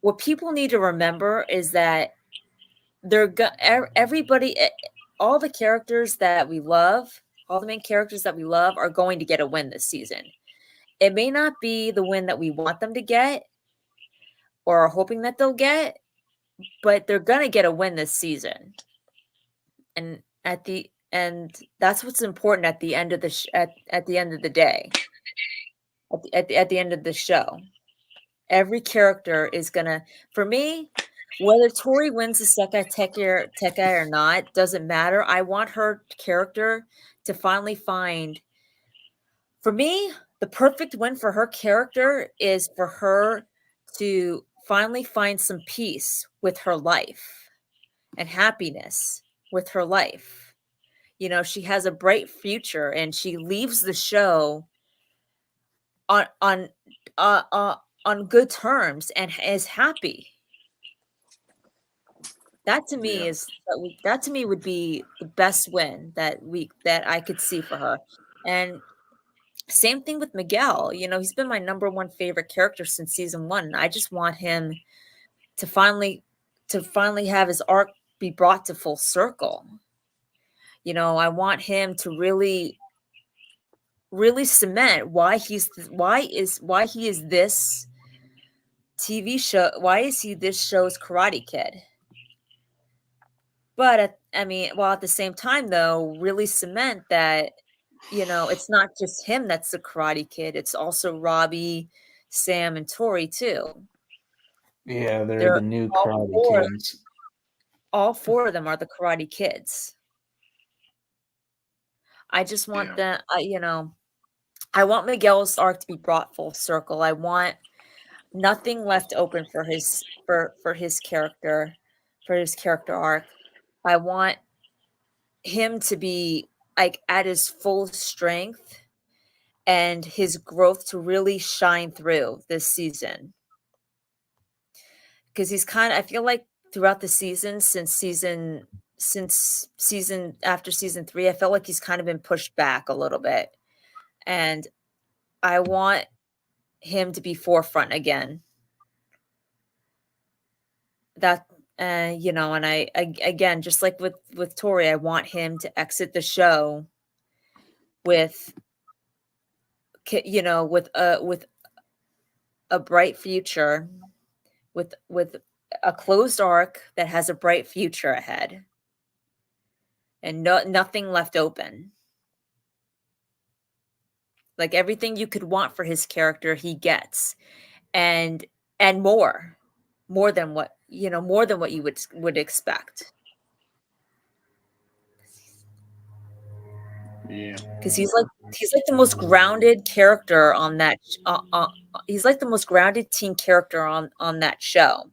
what people need to remember is that everybody, all the characters that we love, all the main characters that we love are going to get a win this season. It may not be the win that we want them to get or are hoping that they'll get, but they're going to get a win this season. And that's what's important at the end of the at the end of the day. At the end of the show, every character is gonna, for me, whether Tori wins the Sekai Tekai or not, doesn't matter. I want her character to finally find, for me, the perfect win for her character is for her to finally find some peace with her life and happiness with her life. You know, she has a bright future and she leaves the show on good terms and is happy. That to me would be the best win that I could see for her. And same thing with Miguel. You know, he's been my number one favorite character since season 1. I just want him to finally have his arc be brought to full circle. You know, I want him to really cement why he is this TV show. Why is he this show's Karate Kid? But at the same time, though, really cement that, you know, it's not just him that's the Karate Kid. It's also Robbie, Sam, and Tori too. Yeah, they're the new Karate Kids. All 4 of them are the Karate Kids. I just want them, you know, I want Miguel's arc to be brought full circle. I want nothing left open for his character, for his character arc. I want him to be like at his full strength and his growth to really shine through this season. Because I feel like throughout the season, after season 3, I felt like he's kind of been pushed back a little bit. And I want him to be forefront again. That, you know, and I again, just like with Tori, I want him to exit the show with, you know, with a bright future, with a closed arc that has a bright future ahead, and nothing left open. Like everything you could want for his character, he gets, and more than what you would expect. Yeah, because he's like the most grounded character on that. He's like the most grounded teen character on that show.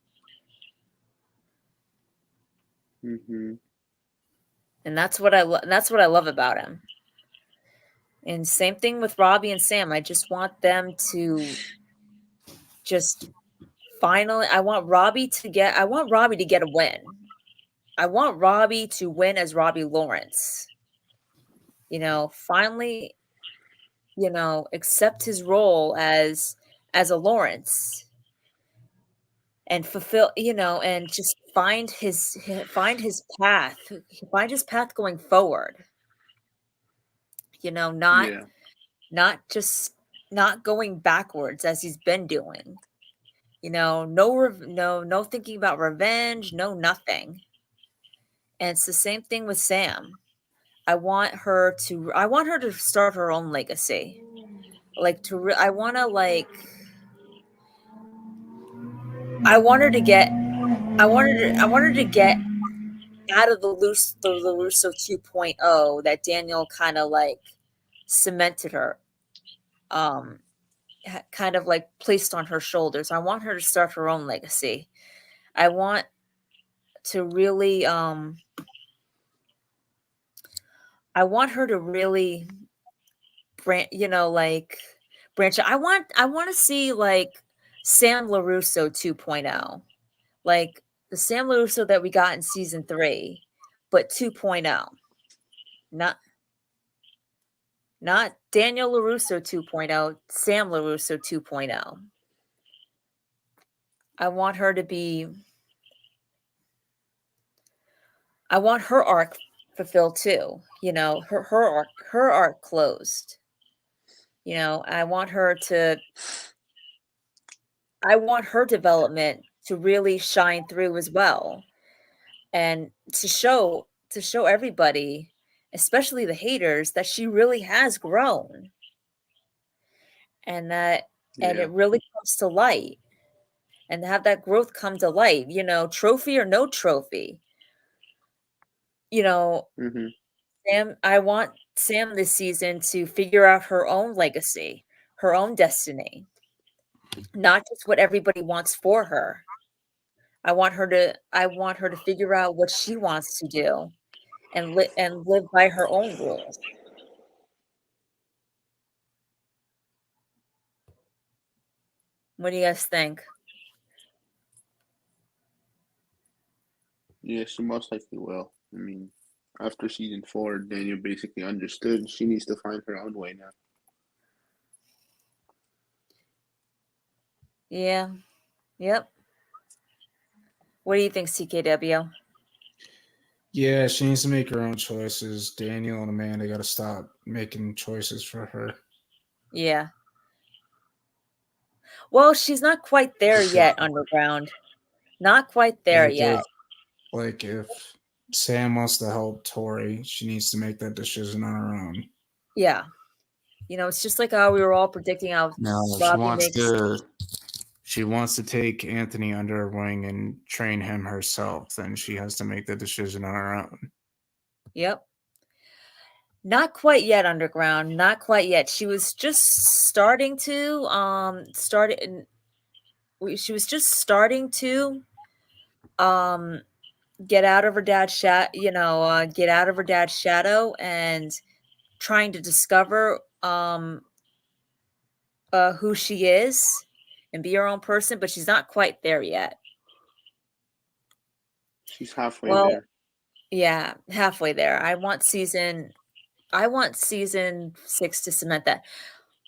Mm-hmm. And that's what I love about him. And same thing with Robbie and Sam. I just want them to just finally. I want Robbie to get a win. Robbie to win as Robbie Lawrence. Finally, accept his role as a Lawrence and fulfill, and just find his path, going forward. Yeah. Not just not going backwards as he's been doing. No thinking about revenge, no nothing. And it's the same thing with Sam. I want her to start her own legacy. I want her to get out of the LaRusso 2.0 that Daniel kind of cemented her, kind of placed on her shoulders. I want her to start her own legacy. I want to really branch, branch. I want to see Sam LaRusso 2.0, like the Sam LaRusso that we got in season 3, but 2.0. Not Daniel LaRusso 2.0, Sam LaRusso 2.0. I want her arc fulfilled too. Her arc closed. I want her development to really shine through as well, and to show everybody, especially the haters, that she really has grown, and it really comes to light, and to have that growth come to light, trophy or no trophy. Mm-hmm. I want Sam this season to figure out her own legacy, her own destiny, not just what everybody wants for her. I want her to figure out what she wants to do, and live by her own rules. What do you guys think? Yeah, she most likely will. I mean, after season 4, Daniel basically understood she needs to find her own way now. Yeah. Yep. What do you think, CKW? Yeah, she needs to make her own choices. Daniel and Amanda got to stop making choices for her. Yeah. Well, she's not quite there yet, Underground. Not quite there yet. If Sam wants to help Tori, she needs to make that decision on her own. Yeah. It's just like how we were all predicting how she wants to take Anthony under her wing and train him herself, then she has to make the decision on her own. Yep. Not quite yet, Underground. Not quite yet. She was just starting to she was just starting to get out of her dad's get out of her dad's shadow, and trying to discover who she is and be her own person, but she's not quite there yet. She's halfway there. Yeah, halfway there. I want season 6 to cement that.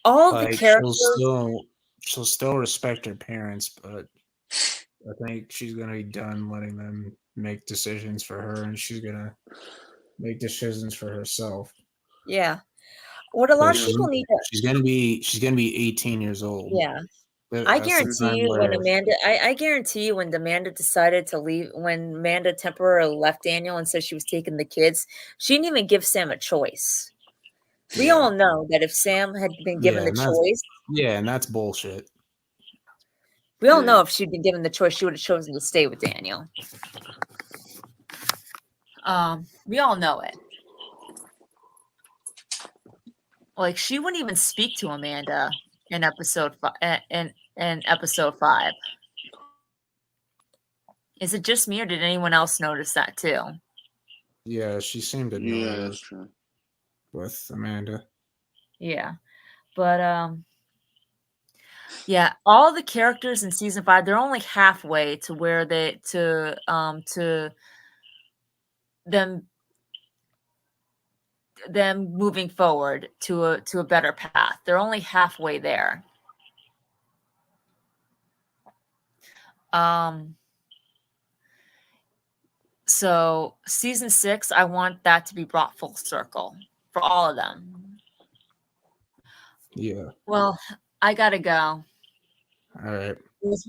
All the characters. She'll still respect her parents, but I think she's gonna be done letting them make decisions for her, and she's gonna make decisions for herself. Yeah. What a lot of people need to. She's gonna be 18 years old. Yeah. I guarantee you when Amanda decided to leave, when Amanda temporarily left Daniel and said she was taking the kids, she didn't even give Sam a choice. We all know that if Sam had been given the choice. Yeah, and that's bullshit. We all know if she'd been given the choice, she would have chosen to stay with Daniel. We all know it. She wouldn't even speak to Amanda in episode 5. Is it just me, or did anyone else notice that too? Yeah, she seemed to know. Yeah, that's true. With Amanda. Yeah. But yeah, all the characters in season 5, they're only halfway to where them moving forward to a better path. They're only halfway there. So season 6, I want that to be brought full circle for all of them. Yeah. Well, I gotta go. All right.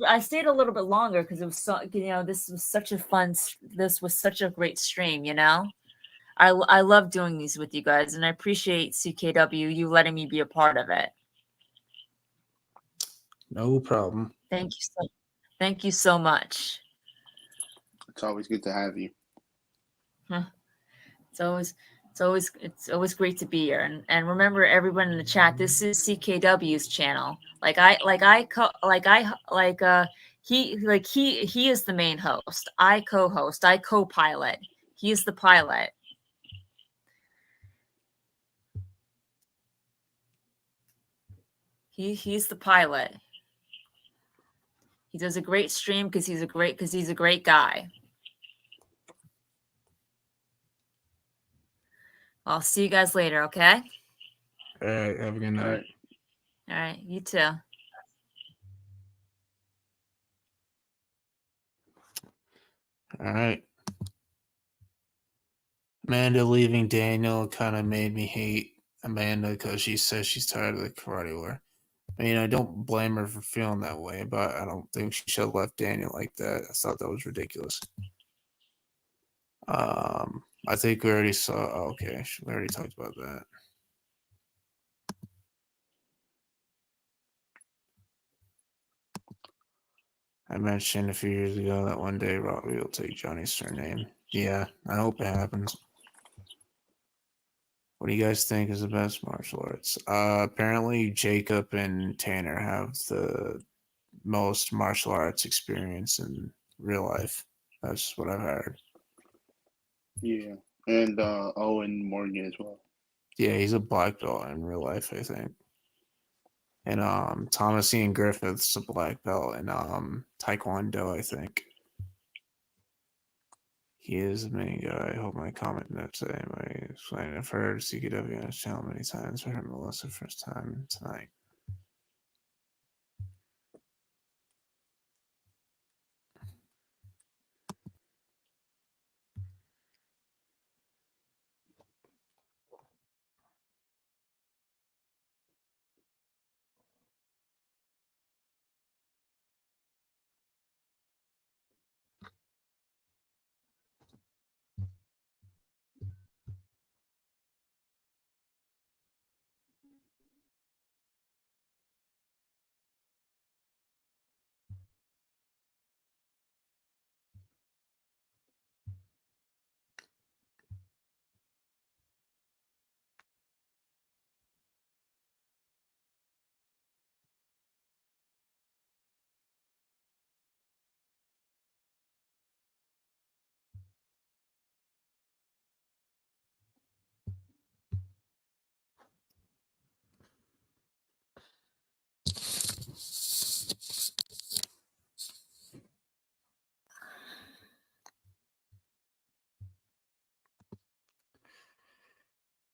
I stayed a little bit longer because it was so, this was such a great stream. I love doing these with you guys, and I appreciate CKW you letting me be a part of it. No problem. Thank you so much. It's always good to have you. It's always great to be here. And remember, everyone in the chat, this is CKW's channel. He is the main host. I co-host. I co-pilot. He is the pilot. He's the pilot. He does a great stream because he's a great guy. I'll see you guys later, okay? All right. Have a good night. All right. You too. All right. Amanda leaving Daniel kind of made me hate Amanda because she says she's tired of the karate war. I mean, I don't blame her for feeling that way, but I don't think she should have left Daniel like that. I thought that was ridiculous. I think we already saw. Okay, we already talked about that. I mentioned a few years ago that one day Robbie will take Johnny's surname. Yeah, I hope it happens. What do you guys think is the best martial arts? Apparently Jacob and Tanner have the most martial arts experience in real life. That's what I've heard. Yeah, and Owen Morgan as well. Yeah, he's a black belt in real life, I think. And Thomas Ian Griffith's a black belt in Taekwondo, I think. He is the main guy. I hope my comment notes that anybody explained. I've heard CKW on his channel many times. I heard Melissa first time tonight.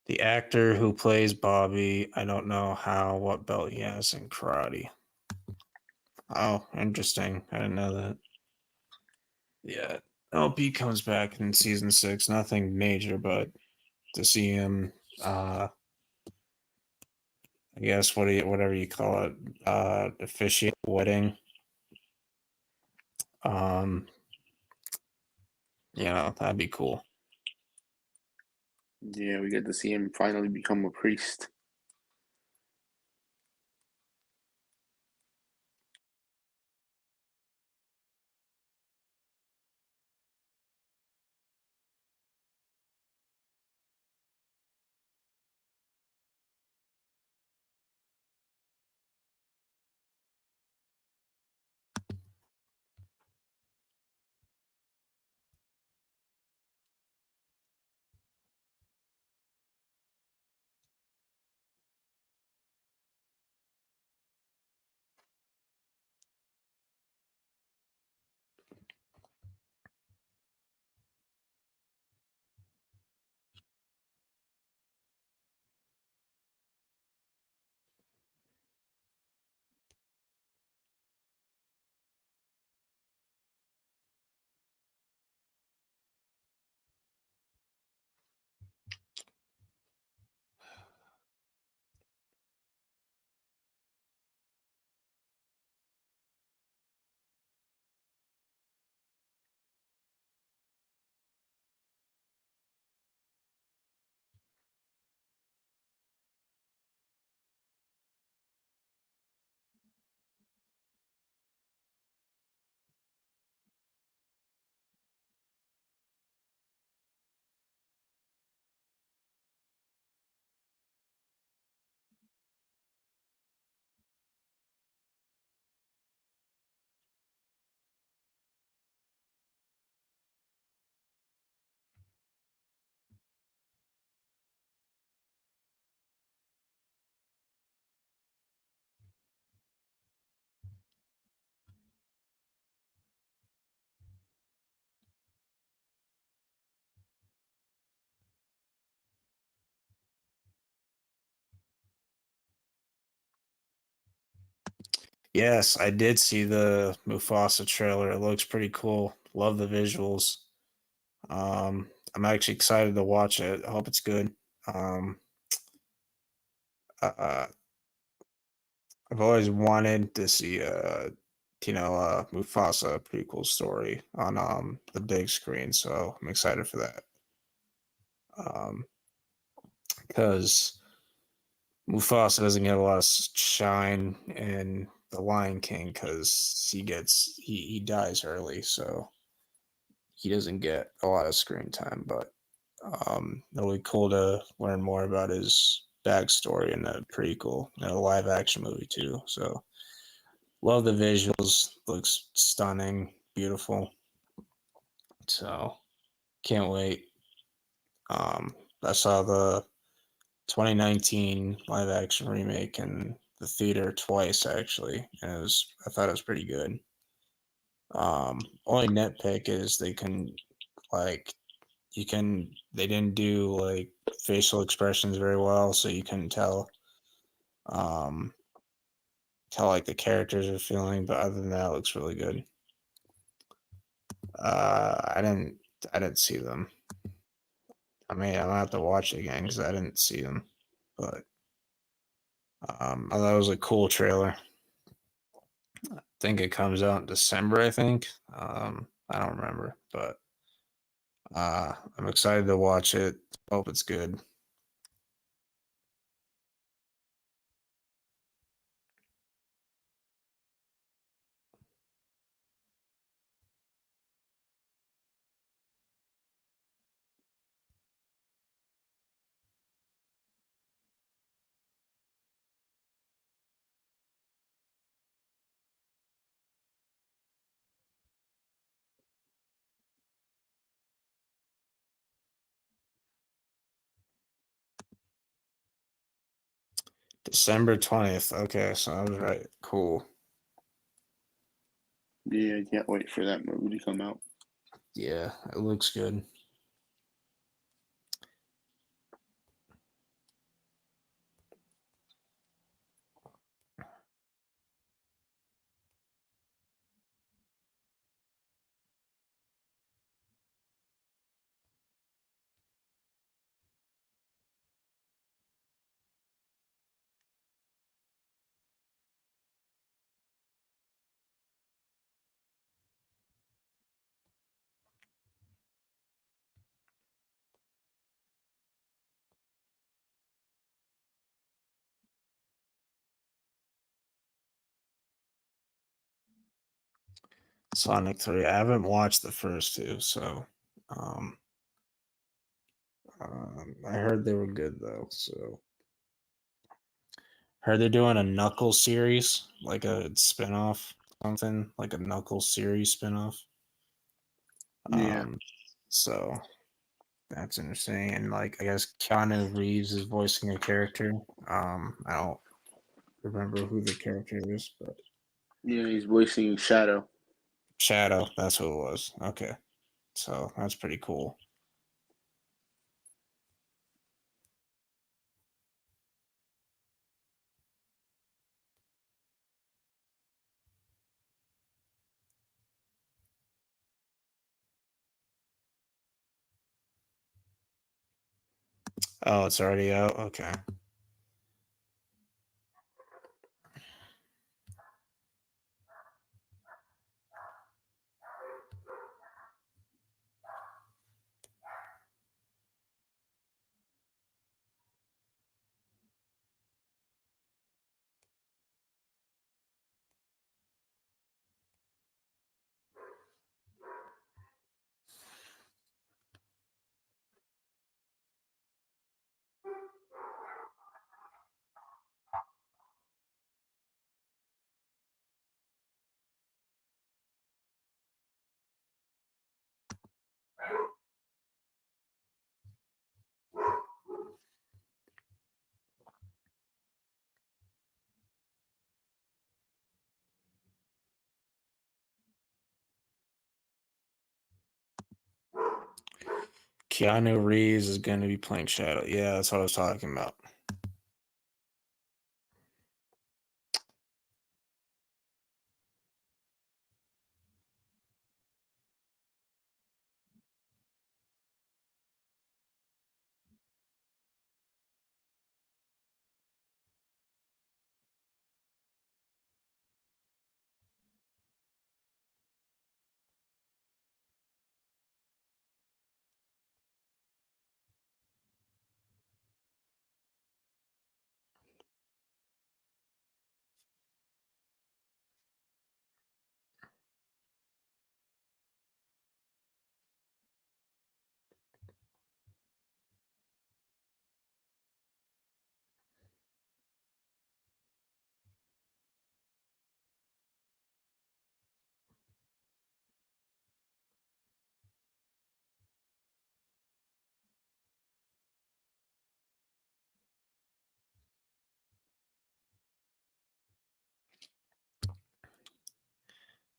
The actor who plays Bobby, I don't know what belt he has in karate. Oh, interesting. I didn't know that. Yeah. LP comes back in season 6. Nothing major, but to see him, I guess whatever you call it, officiate wedding. That'd be cool. Yeah, we get to see him finally become a priest. Yes, I did see the Mufasa trailer. It looks pretty cool. Love the visuals. I'm actually excited to watch it. I hope it's good. Um, uh, I've always wanted to see Mufasa prequel story on the big screen, so I'm excited for that. Because Mufasa doesn't get a lot of shine in The Lion King because he dies early, so he doesn't get a lot of screen time. But it'll be cool to learn more about his backstory in the prequel, in a live action movie too. So love the visuals, looks stunning, beautiful. So can't wait. I saw the 2019 live action remake in the theater twice actually, and I thought it was pretty good. Only nitpick is like they didn't do like facial expressions very well, so you couldn't um tell like the characters are feeling, but other than that it looks really good. I didn't see them. I mean, I'm gonna have to watch it again because I didn't see them, but I thought it was a cool trailer. I think it comes out in December, I think. I don't remember, but I'm excited to watch it. Hope it's good. December 20th. Okay, so I was right. Cool. Yeah, I can't wait for that movie to come out. Yeah, it looks good. Sonic 3. I haven't watched the first two, so um, I heard they were good though. So heard they're doing a Knuckles series, like a spinoff, something like a Knuckles series spinoff. Yeah. So that's interesting. And like I guess Keanu Reeves is voicing a character. I don't remember who the character is, but Yeah, he's voicing Shadow. Shadow, that's who it was. Okay. So that's pretty cool. Oh, it's already out. Okay. Keanu Reeves is going to be playing Shadow. Yeah, that's what I was talking about.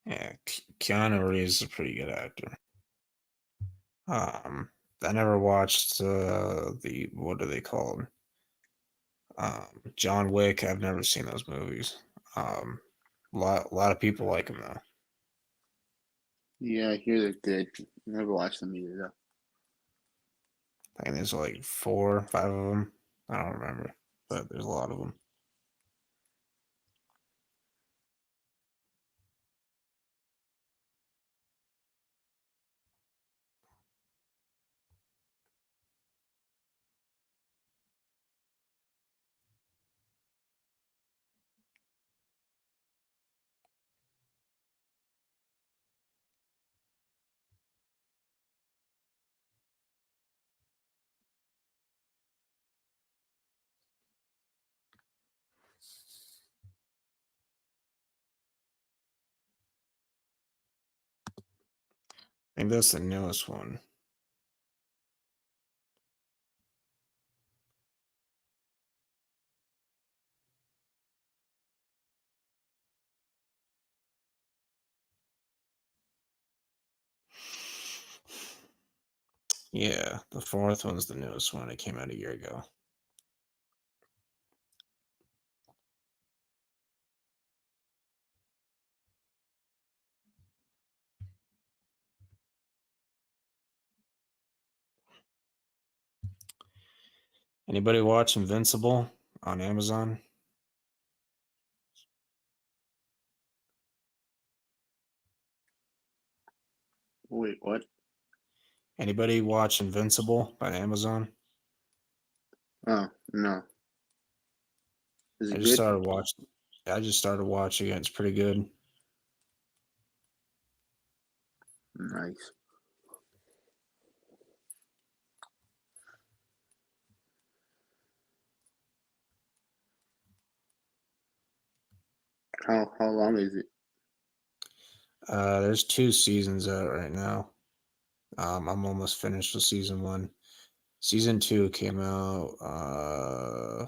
Yeah, Keanu Reeves is a pretty good actor. I never watched the what are they called? John Wick. I've never seen those movies. A lot of people like them though. Yeah, I hear they're good. Never watched them either though. I think there's like 4 or 5 of them. I don't remember, but there's a lot of them. I think that's the newest one. Yeah, the 4th one's the newest one. It came out a year ago. Anybody watch Invincible on Amazon? Wait, what? Anybody watch Invincible by Amazon? Oh no. Is I it just good? started watching. I just started watching it. It's pretty good. Nice. How long is it? There's 2 seasons out right now. I'm almost finished with season 1. Season 2 came out. I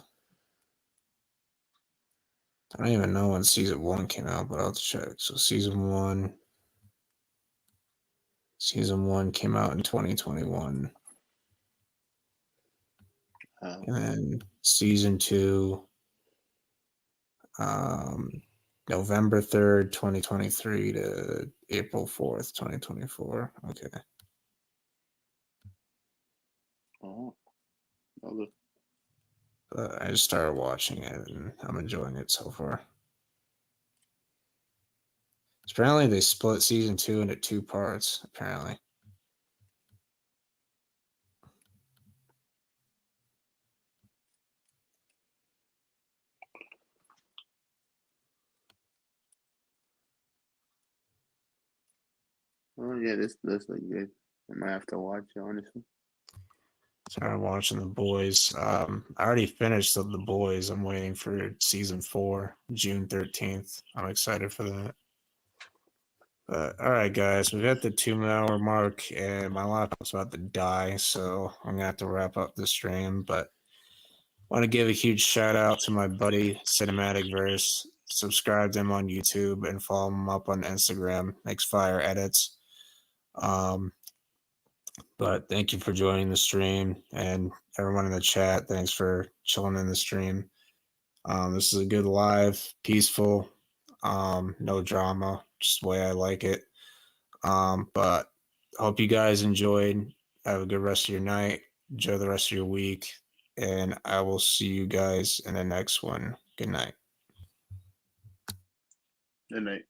don't even know when season 1 came out, but I'll check. So season one came out in 2021, and then season 2, November 3rd, 2023 to April 4th, 2024. Okay. Oh. Okay. But I just started watching it and I'm enjoying it so far. Apparently, they split season 2 into 2 parts. Apparently, Oh yeah, this looks good. I might have to watch it honestly. started watching The Boys. I already finished The Boys. I'm waiting for season 4, June 13th. I'm excited for that. But all right, guys, we've hit the 2-hour mark, and my laptop's about to die, so I'm gonna have to wrap up the stream. But I want to give a huge shout out to my buddy Cinematic Verse. Subscribe to him on YouTube and follow him up on Instagram. Makes fire edits. But thank you for joining the stream, and everyone in the chat, thanks for chilling in the stream. This is a good live, peaceful, no drama, just the way I like it. But hope you guys enjoyed. Have a good rest of your night. Enjoy the rest of your week. And I will see you guys in the next one. Good night. Good night.